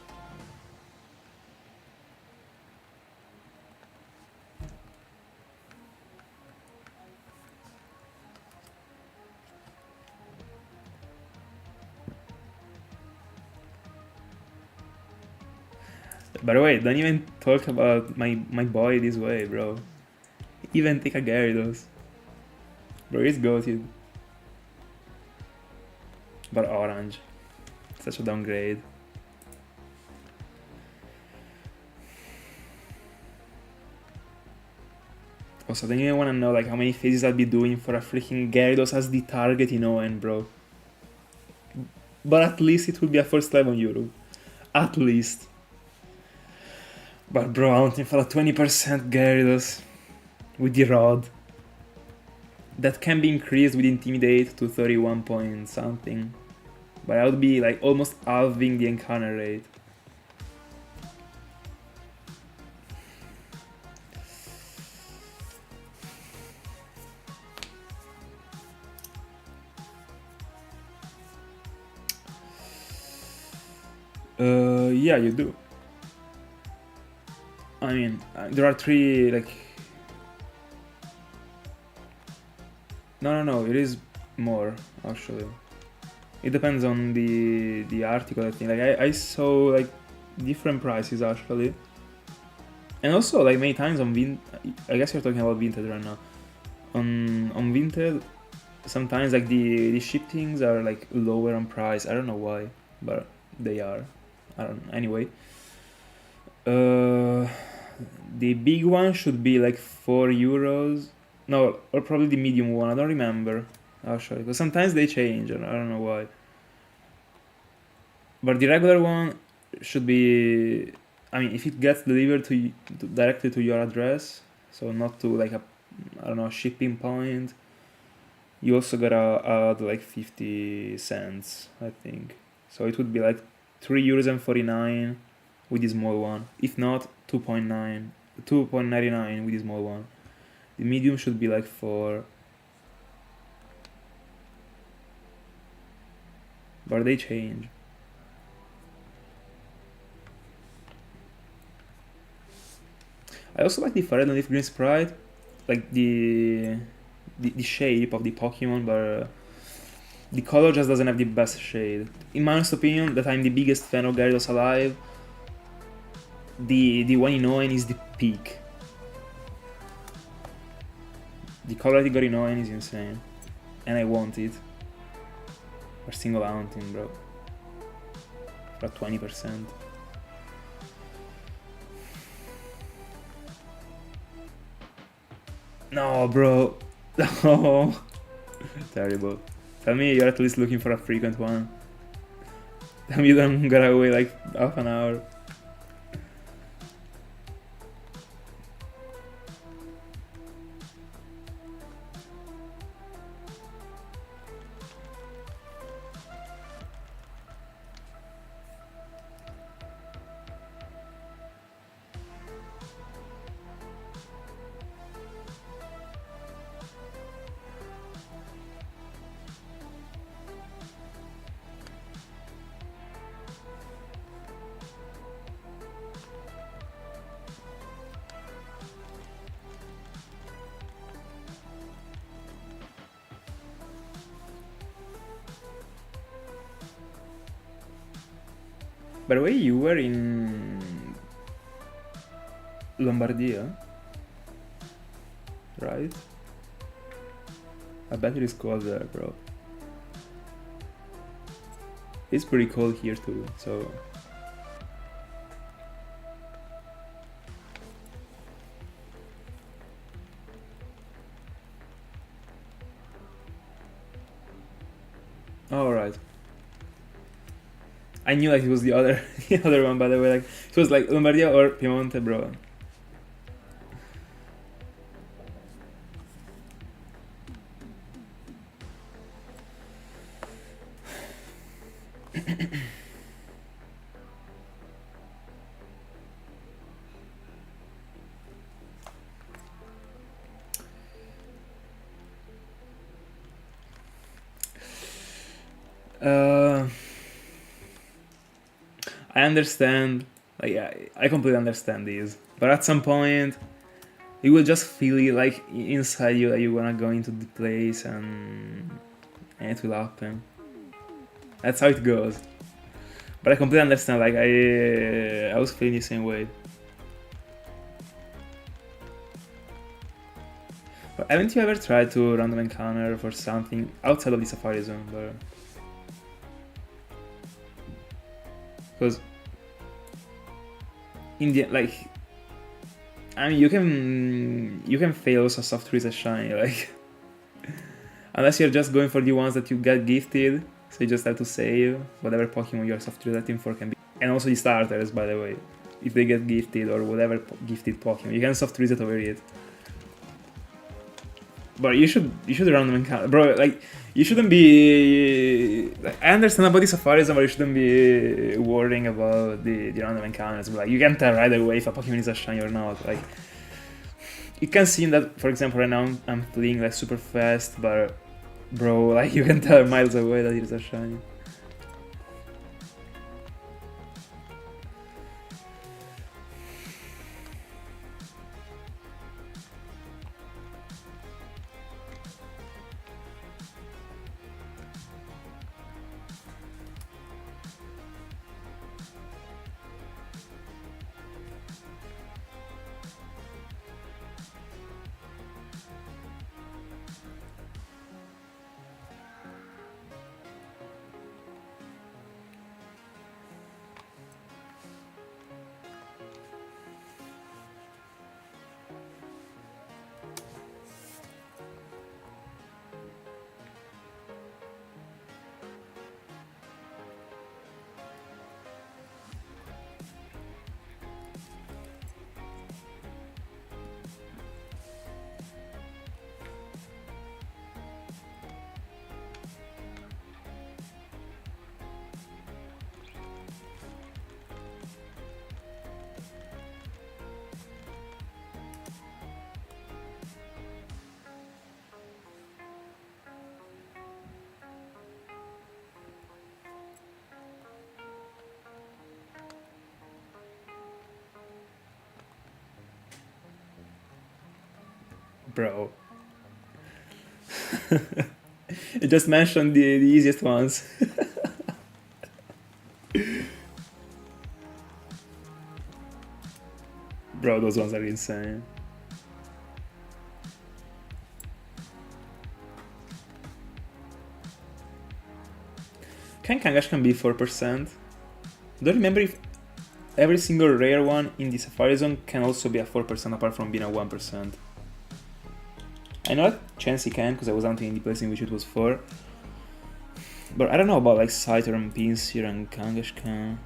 By the way, don't even talk about my boy this way, bro. Even take a Gyarados. Bro, he's goated. But orange. Such a downgrade. Also, don't even wanna know like how many phases I'll be doing for a freaking Gyarados as the target in ON, bro. But at least it will be a first live on Europe. At least. But bro, I'm hunting for a 20% Gyarados with the rod. That can be increased with Intimidate to 31 point something. But I would be like almost halving the encounter rate. Yeah, you do. I mean, there are 3 like. No, it is more actually. It depends on the article, I think. Like I saw like different prices actually. And also like many times on I guess you're talking about Vinted right now. On Vinted, sometimes like the shippings are like lower on price. I don't know why, but they are. I don't know. Anyway. The big one should be like €4. No, or probably the medium one. I don't remember actually, because sometimes they change and I don't know why. But the regular one should be. I mean, if it gets delivered directly to your address, so not to like I don't know, shipping point, you also gotta add like 50 cents, I think. So it would be like €3.49 with the small one. If not, 2.99 with the small one. The medium should be like 4. but they change. I also like the red and leaf green sprite, like the shape of the Pokemon, but the color just doesn't have the best shade. In my honest opinion, that I'm the biggest fan of Gyarados alive, the one in Oen is the peak. The color they got in Oen is insane, and I want it. For single mountain, bro. For 20%. No, bro. No. Terrible. Tell me you're at least looking for a frequent one. Tell me you don't got away like half an hour. By the way, you were in Lombardia, right? I bet it is cold there, bro. It's pretty cold here too, so... Alright. I knew like it was the other the other one, by the way. Like it was like Lombardia or Piemonte, bro. I understand, like I completely understand these, but at some point you will just feel it like inside you that you wanna go into the place and it will happen. That's how it goes. But I completely understand, like I was feeling the same way. But haven't you ever tried to random encounter for something outside of the Safari Zone, but... Because in the like, I mean, you can fail also soft trees as shiny, like unless you're just going for the ones that you get gifted, so you just have to save whatever Pokemon you're soft treating for can be, and also the starters, by the way, if they get gifted or whatever gifted Pokemon, you can soft reset over it. But you should random encounter, bro. Like you shouldn't be. Like, I understand about the Safaris, but you shouldn't be worrying about the random encounters. But like you can tell right away if a Pokemon is a shiny or not. Like you can see that, for example, right now I'm playing like super fast, but bro, like you can tell miles away that it is a shiny. Bro. You just mentioned the easiest ones. Bro, those ones are insane. Can Kangash can be 4%? Don't remember if every single rare one in the Safari Zone can also be a 4% apart from being a 1%. I know that Chansey can, because I was hunting in the place in which it was 4. But I don't know about like Scyther and Pinsir and Kangash can.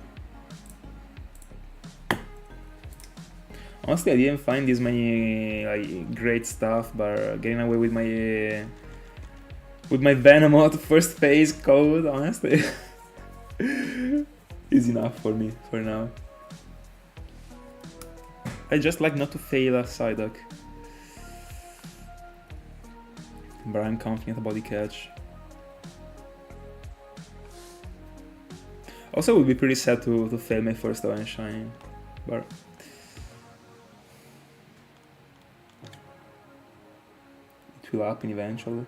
Honestly, I didn't find this many like great stuff, but getting away with my Venomoth first phase code, honestly, is enough for me for now. I just like not to fail a Psyduck, but I'm confident about the catch. Also, it would be pretty sad to fail my first Orange Shine, but it will happen eventually.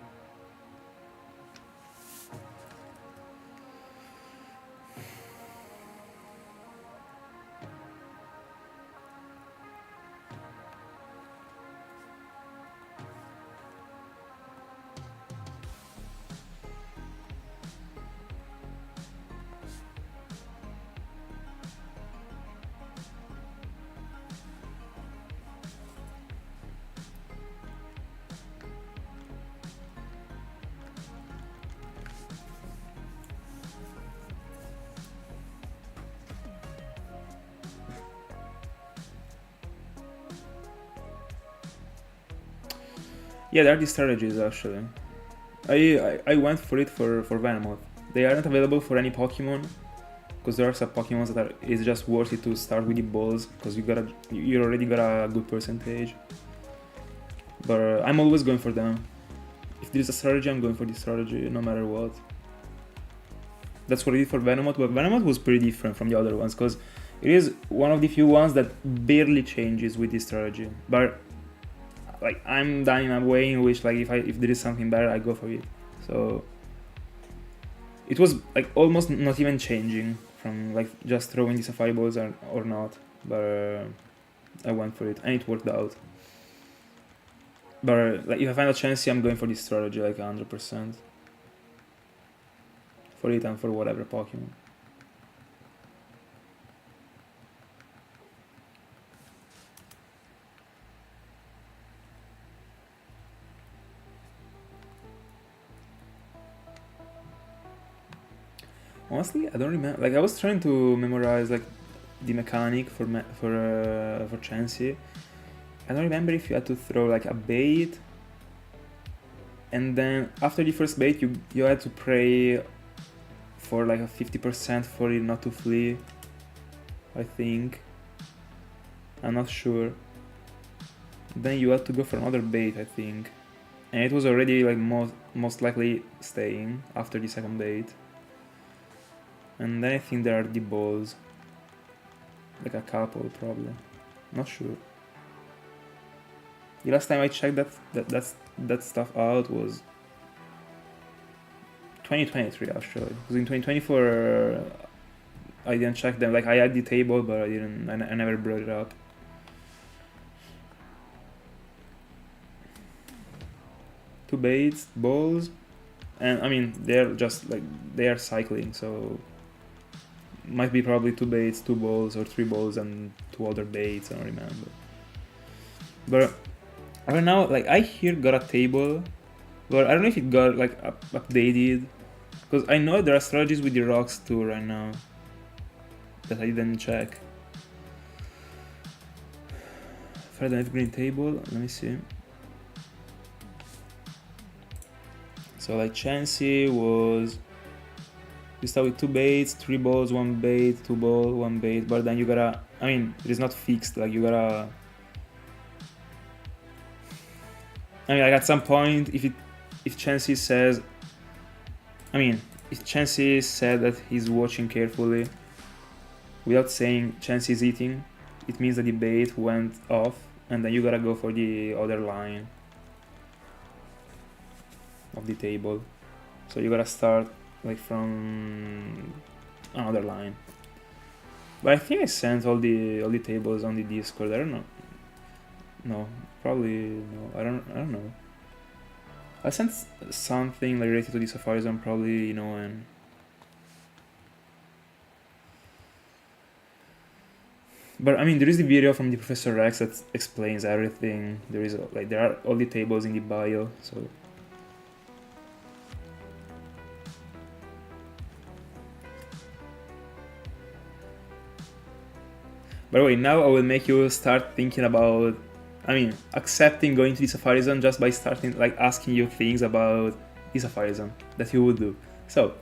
Yeah, there are these strategies actually. I went for it for Venomoth. They aren't available for any Pokemon, because there are some Pokemon that it's just worth it to start with the balls, because you already got a good percentage. But I'm always going for them. If there's a strategy, I'm going for the strategy, no matter what. That's what I did for Venomoth, but Venomoth was pretty different from the other ones, because it is one of the few ones that barely changes with this strategy. But like I'm done in a way in which like if there is something better, I go for it. So it was like almost not even changing from like just throwing the Safari balls or not, but I went for it and it worked out. But like if I find a chance, I'm going for this strategy like 100% for it and for whatever Pokemon. Honestly, I don't remember. Like I was trying to memorize like the mechanic for Chansey. I don't remember if you had to throw like a bait, and then after the first bait, you had to pray for like a 50% for it not to flee. I think. I'm not sure. Then you had to go for another bait, I think, and it was already like most likely staying after the second bait. And then I think there are the balls. Like a couple, probably. Not sure. The last time I checked that stuff out was 2023 actually. Because in 2024 I didn't check them. Like I had the table, but I never brought it up. Two baits, balls, and I mean they're just like they are cycling, so might be probably 2 baits, 2 balls, or 3 balls and 2 other baits, I don't remember. But right now, like I here got a table, but I don't know if it got like updated, because I know there are strategies with the rocks too right now that I didn't check. For the green table, let me see. So like Chansey was, you start with 2 baits, 3 balls, 1 bait, 2 balls, 1 bait, but then you gotta, I mean, it is not fixed, like you gotta, I mean, like at some point, if Chansey says, I mean, if Chansey said that he's watching carefully, without saying Chansey is eating, it means that the bait went off, and then you gotta go for the other line. of the table. So you gotta start like from another line. But I think I sent all the tables on the Discord. I don't know. No, probably no. I don't know. I sent something like related to the Safari Zone, probably, and but I mean, there is the video from the Professor Rex that explains everything. There are all the tables in the bio, so. By the way, now I will make you start thinking about, accepting going to the Safari Zone just by starting like asking you things about the Safari Zone that you would do. So,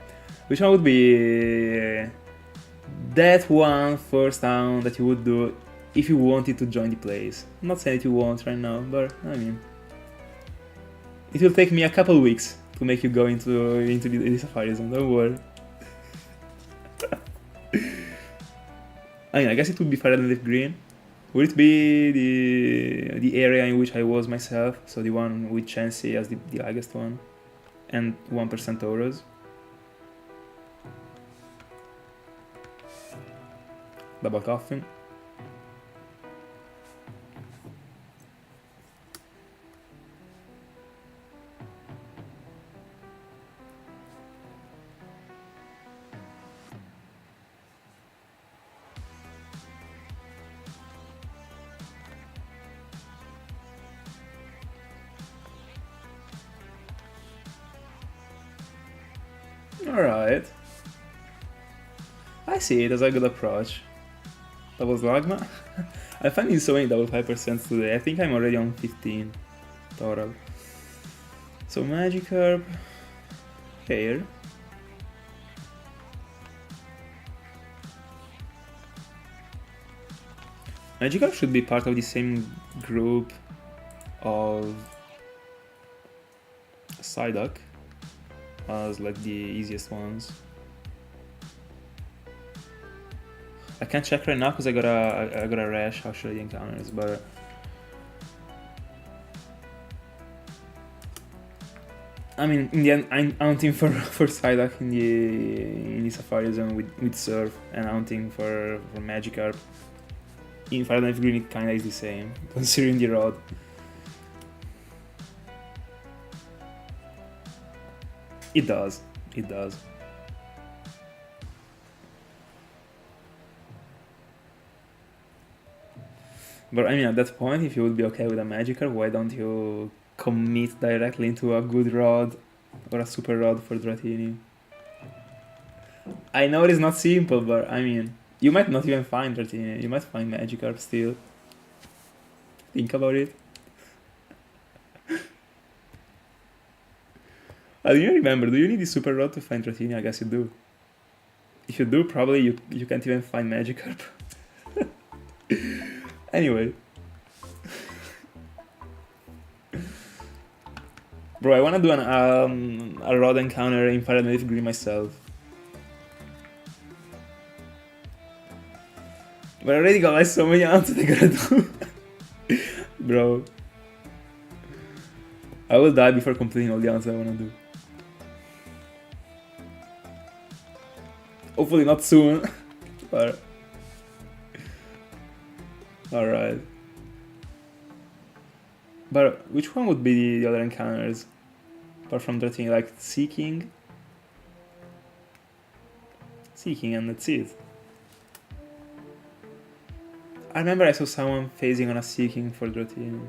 which one would be that one first town that you would do if you wanted to join the place? I'm not saying that you won't right now, but it will take me a couple weeks to make you go into the Safari Zone. Don't worry. I guess it would be Fire and Leaf Green. Would it be the area in which I was myself? So the one with Chansey as the highest one, and 1% auras. Double Koffing. Alright. I see it as a good approach. Double Lagma? I'm finding so many double 5% today. I think I'm already on 15 total. So Magikarp, here. Magikarp should be part of the same group of Psyduck as like the easiest ones. I can't check right now because I got a rash actually the encounters, but in the end I'm hunting for Psyduck in the Safari Zone with Surf, and hunting for Magikarp. In Fire and Green it kinda is the same, considering the road. It does. But at that point, if you would be okay with a Magikarp, why don't you commit directly into a good rod or a super rod for Dratini? I know it is not simple, but you might not even find Dratini. You might find Magikarp still. Think about it. I don't remember, do you need the super rod to find Dratini? I guess you do. If you do, probably you can't even find Magikarp. Anyway. Bro, I wanna do a rod encounter in Fire and Leaf Green myself. But I already got like so many answers I gotta do. Bro. I will die before completing all the answers I wanna do. Hopefully not soon. But alright. But which one would be the other encounters? Apart from Dratini, like Seeking? Seeking, and that's it. I remember I saw someone phasing on a Seeking for Dratini.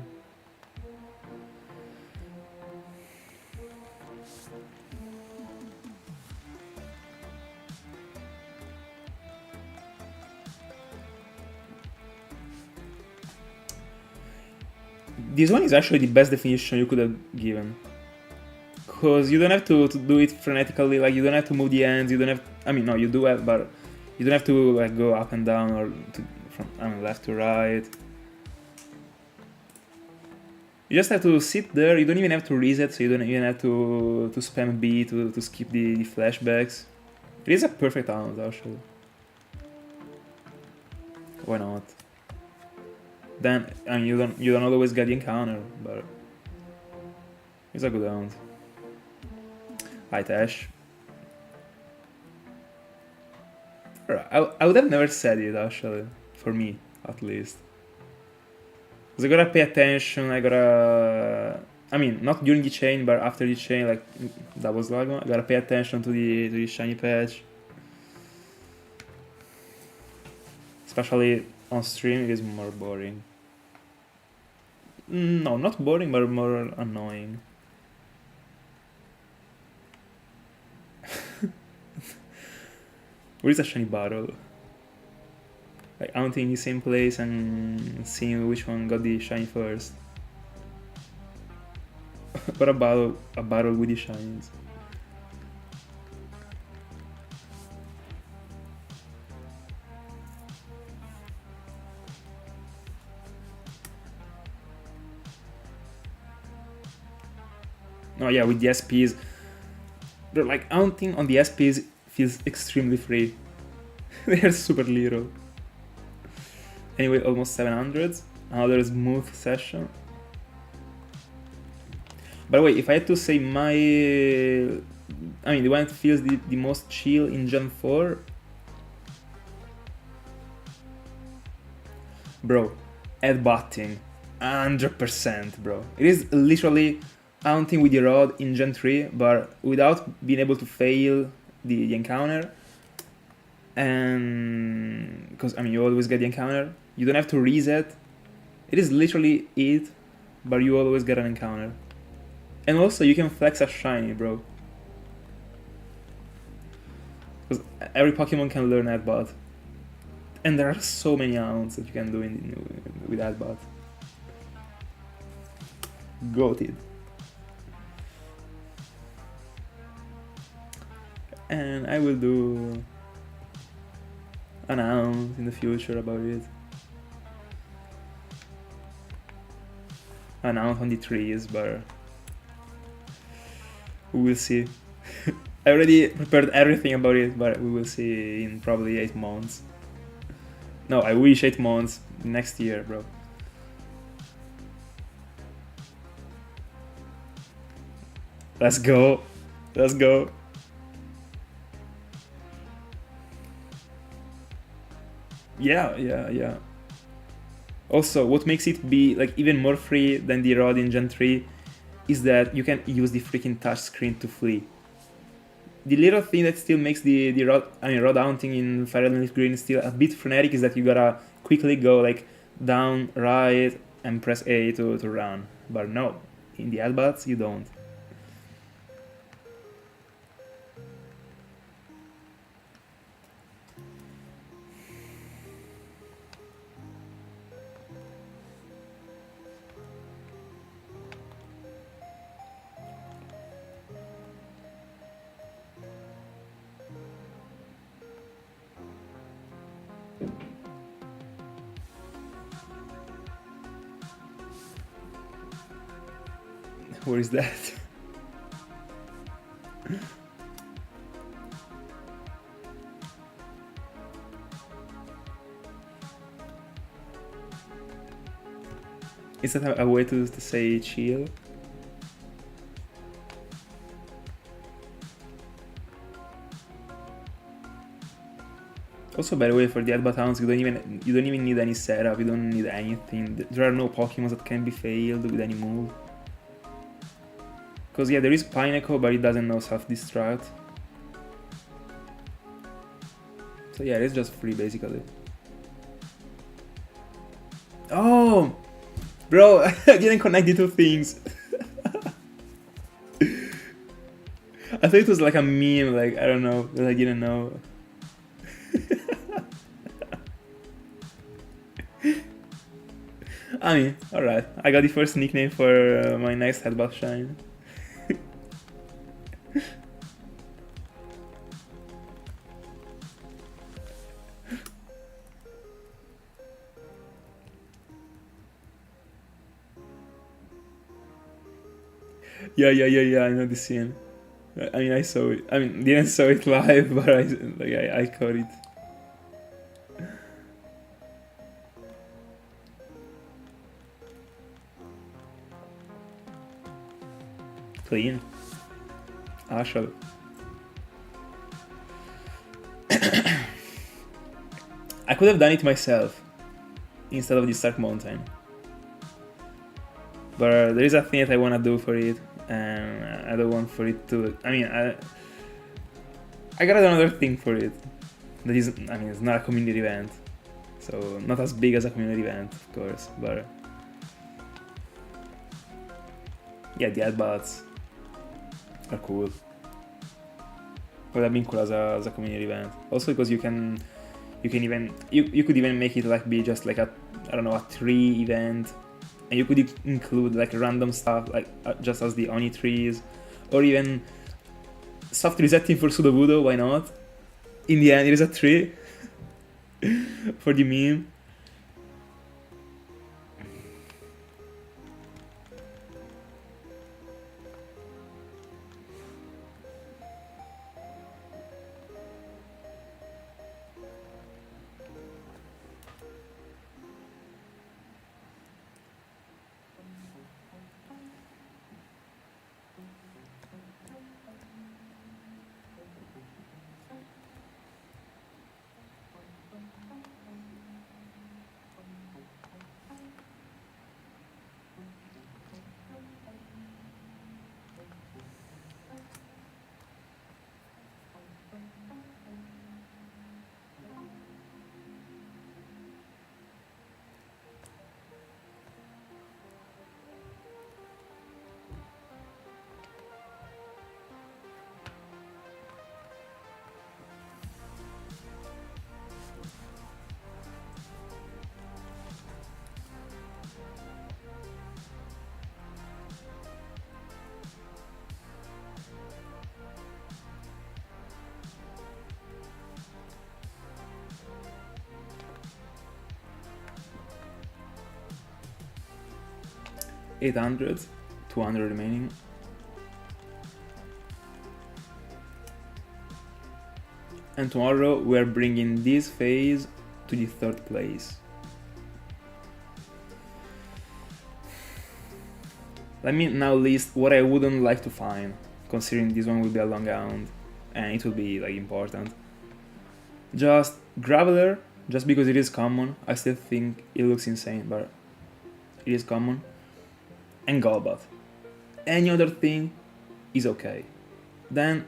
This one is actually the best definition you could have given. Because you don't have to do it frenetically, like you don't have to move the ends, you don't have... no, you do have, but you don't have to like go up and down or from left to right. You just have to sit there, you don't even have to reset, so you don't even have to spam B to skip the flashbacks. It is a perfect answer, actually. Why not? Then, you don't always get the encounter, but it's a good round. Hi, Tash. I would have never said it, actually. For me, at least. Because I gotta pay attention, I gotta... I mean, not during the chain, but after the chain, like, that was Lagon. I gotta pay attention to the shiny patch. Especially on stream, it is more boring. No, not boring, but more annoying. Where is a shiny battle? Like, hunting in the same place and seeing which one got the shiny first. What about a battle with the shinies? Oh yeah, with the SPs. But like, hunting on the SPs feels extremely free. They are super little. Anyway, almost 700. Another smooth session. By the way, if I had to say my... I mean, the one that feels the most chill in Gen 4... Bro, headbutting. 100%, bro. It is literally hunting with your rod in Gen 3, but without being able to fail the encounter. And... because, I mean, you always get the encounter. You don't have to reset. It is literally it, but you always get an encounter. And also, you can flex a shiny, bro. Because every Pokemon can learn Headbutt. And there are so many rounds that you can do with Headbutt. Goated. And I will do an round in the future about it. An round on the trees, but we will see. I already prepared everything about it, but we will see in probably 8 months. No, I wish 8 months. Next year, bro. Let's go. Let's go. Yeah. Also, what makes it be like even more free than the rod in Gen 3 is that you can use the freaking touchscreen to flee. The little thing that still makes the rod hunting in Fire Red Leaf Green still a bit frenetic is that you gotta quickly go like down, right, and press A to run. But no, in the Headbutts you don't. Where is that? Is that a way to say chill? Also, by the way, for the Headbutt Hounds, you don't even need any setup. You don't need anything. There are no Pokemon that can be failed with any move. Because yeah, there is Pineco, but it doesn't know self-destruct. So yeah, it's just free basically. Oh! Bro, I didn't connect the two things. I thought it was like a meme, like, I don't know, that I didn't know. I mean, alright. I got the first nickname for my next Headbutt Shine. Yeah, I know the scene. I mean, I saw it. I mean, didn't saw it live, but I caught it. Clean. Actually. I could have done it myself instead of this Dark Mountain. But there is a thing that I want to do for it, and I don't want for it to... I mean, I got another thing for it. That is, I mean, it's not a community event. So, not as big as a community event, of course, but... Yeah, the adbots are cool. Would have been cool as a community event. Also because you could even make it like be just like a, I don't know, a tree event, and you could include like random stuff like just as the Oni trees, or even soft resetting for Sudowoodo. Why not? In the end, it is a tree for the meme. $800, 200 remaining. And tomorrow we are bringing this phase to the 3rd place. Let me now list what I wouldn't like to find, considering this one will be a long round and it will be like important. Just Graveler, just because it is common. I still think it looks insane, but it is common. And Golbat. Any other thing is okay. Then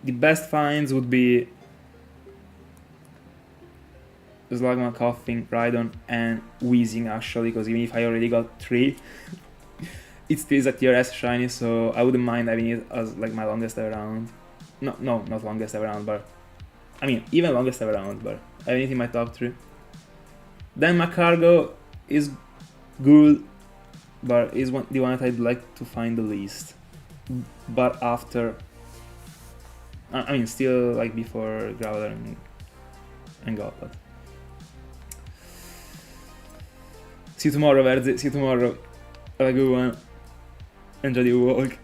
the best finds would be Slugma, Koffing, Rhydon, and Weezing actually, because even if I already got 3, it still is a tier S shiny, so I wouldn't mind having it as like my longest ever round. No, not longest ever round, but I mean even longest ever round, but having it in my top 3. Then Macargo is good, but is the one that I'd like to find the least. But after, I mean, still like before Growler and Golbat. See you tomorrow, Verzi. See you tomorrow. Have a good one. Enjoy the walk.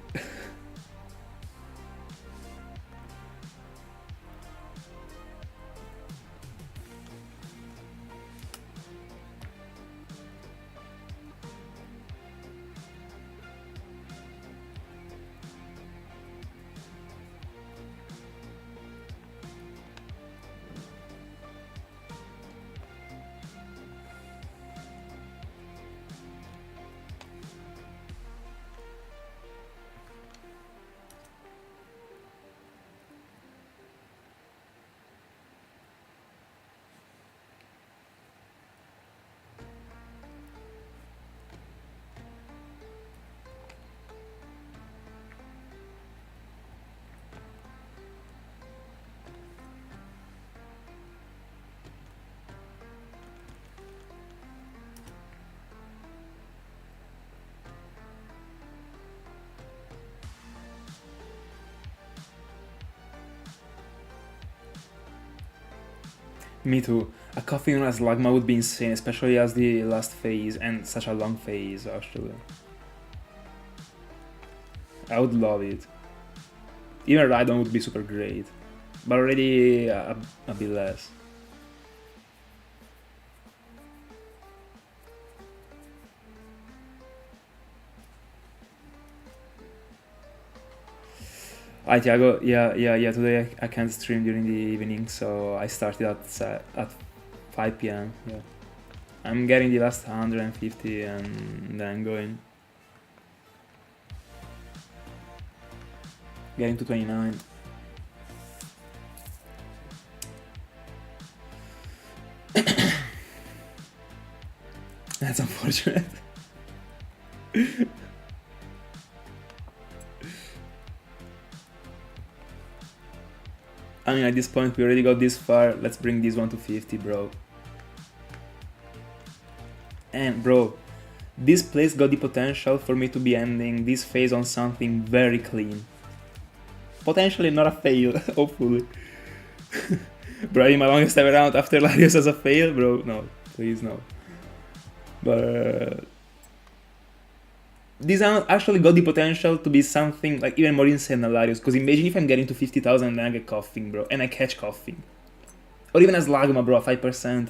Me too. A Koffing on a Slugma would be insane, especially as the last phase, and such a long phase, actually. I would love it. Even Rhydon would be super great, but already a bit less. Thiago, yeah. Today I can't stream during the evening, so I started at 5 p.m. Yeah, I'm getting the last 150 and then going. Getting to 29. That's unfortunate. I mean, at this point, we already got this far. Let's bring this one to 50, bro. And, bro, this place got the potential for me to be ending this phase on something very clean. Potentially not a fail, hopefully. Bro, in my longest ever round after Larios as a fail, bro. No, please, no. But this round actually got the potential to be something like even more insane than Larios. Because imagine if I'm getting to 50,000 and then I get Koffing, bro. And I catch Koffing. Or even as Lagma, bro, 5%.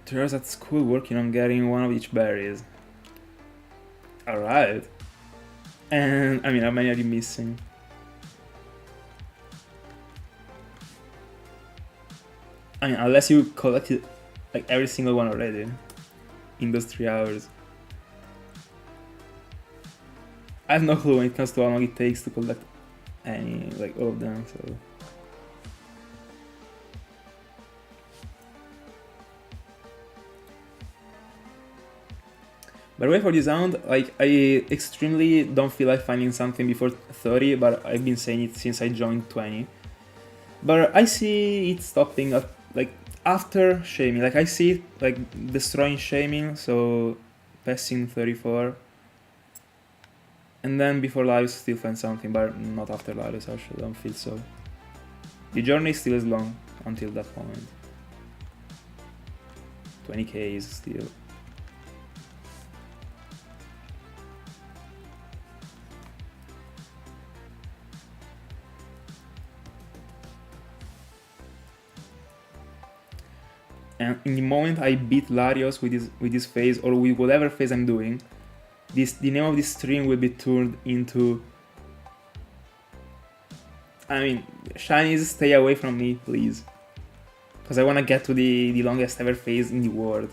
There's at school working on getting one of each berries. Alright. And I mean, how many are you missing? I mean, unless you collected like every single one already in those 3 hours. I have no clue when it comes to how long it takes to collect any, like all of them, so. By the way, for this round, like, I extremely don't feel like finding something before 30, but I've been saying it since I joined 20. But I see it stopping at, like, after shaming. Like, I see it, like, destroying shaming, so passing 34. And then before Larius still find something, but not after Larius, actually, I don't feel so. The journey still is long until that point. 20k is still. And in the moment I beat Larios with this phase, or with whatever phase I'm doing, the name of this stream will be turned into... I mean, shinies, stay away from me, please. Because I want to get to the longest ever phase in the world.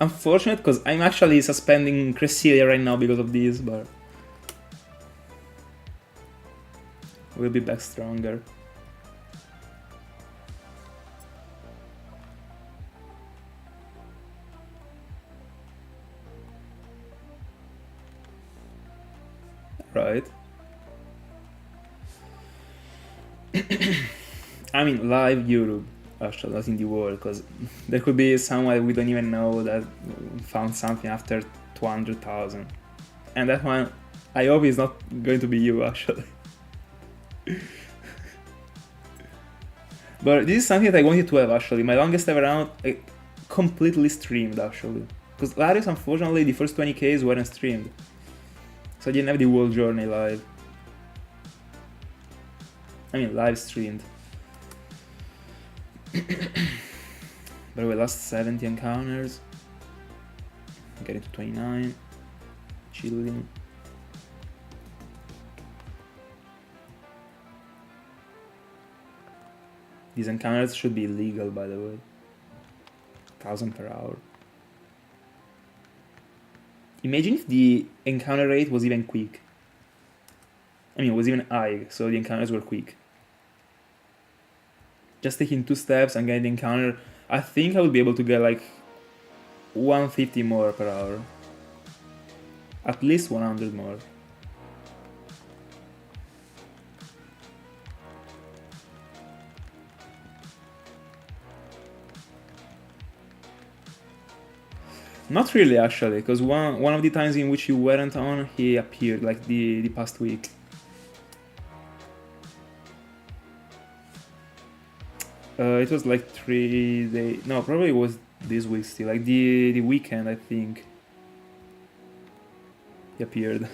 Unfortunate, because I'm actually suspending Cresselia right now because of this, but... we'll be back stronger. Right. I mean, live Europe, actually, not in the world, because there could be someone we don't even know that found something after 200,000. And that one, I hope is not going to be you, actually. But this is something that I wanted to have, actually. My longest ever round, I completely streamed, actually. Because Larius, unfortunately, the first 20Ks weren't streamed. So I didn't have the whole journey live. I mean, live streamed. By the way, last 70 encounters. Getting to 29. Chilling. These encounters should be illegal, by the way. 1,000 per hour. Imagine if the encounter rate was even quick. I mean, it was even high, so the encounters were quick. Just taking 2 steps and getting the encounter, I think I would be able to get like 150 more per hour. At least 100 more. Not really, actually, because one of the times in which you weren't on, he appeared, like the past week. It was like 3 days. No, probably it was this week still. Like the weekend, I think. He appeared.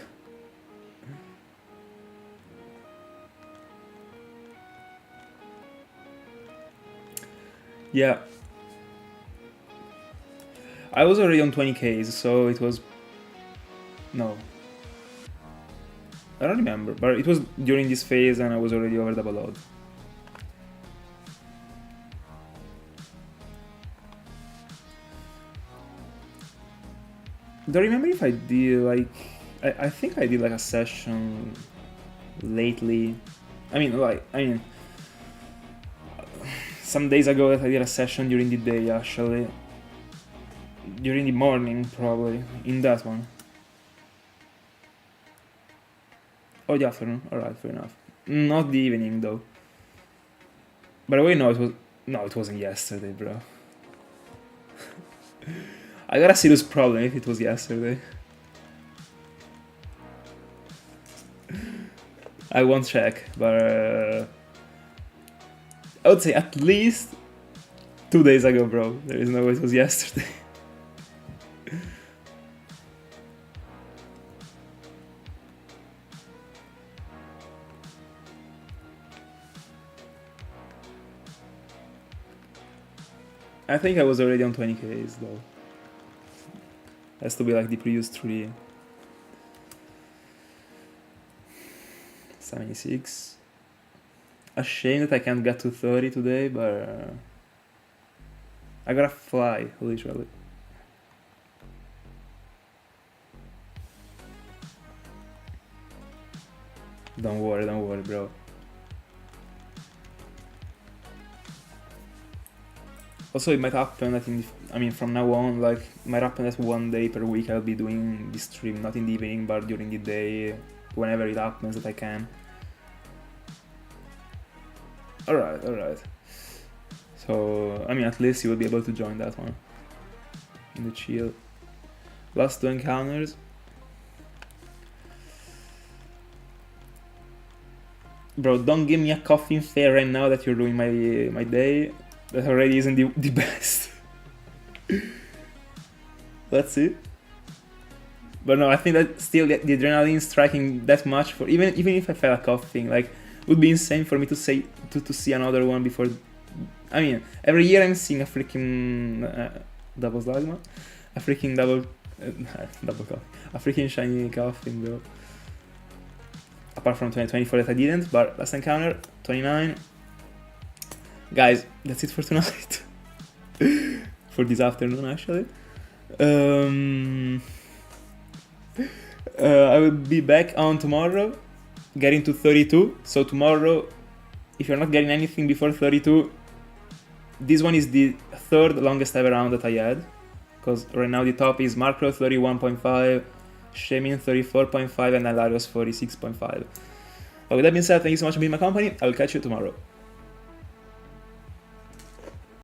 Yeah. I was already on 20Ks, so it was... No. I don't remember, but it was during this phase and I was already over double odd. Don't remember if I did like... I think I did like a session lately. I mean, some days ago that I did a session during the day actually. During the morning probably, in that one. Oh, the afternoon, alright, fair enough. Not the evening though. By the way, no, it wasn't yesterday, bro. I got a serious problem if it was yesterday. I won't check, but I would say at least 2 days ago, bro. There is no way it was yesterday. I think I was already on 20Ks though. Has to be like the previous 3. 76. A shame that I can't get to 30 today, but I gotta fly, literally. Don't worry, bro. Also, it might happen that from now on, like, it might happen that 1 day per week I'll be doing this stream, not in the evening, but during the day, whenever it happens that I can. Alright. So, at least you will be able to join that one. In the chill. Last 2 encounters. Bro, don't give me a Koffing fair right now that you're doing my day. That already isn't the best. Let's see. But no, I think that still the adrenaline striking that much for even if I felt a Koffing, like, would be insane for me to see another one before. Every year I'm seeing a freaking double slagma, a freaking double Koffing, a freaking shiny Koffing, bro. Apart from 2024 that I didn't, but last encounter 29. Guys, that's it for tonight. For this afternoon, actually. I will be back on tomorrow, getting to 32. So tomorrow, if you're not getting anything before 32, this one is the 3rd longest ever round that I had. Because right now the top is Markro 31.5, Shemin 34.5, and Alarios 46.5. But with that being said, thank you so much for being in my company. I will catch you tomorrow.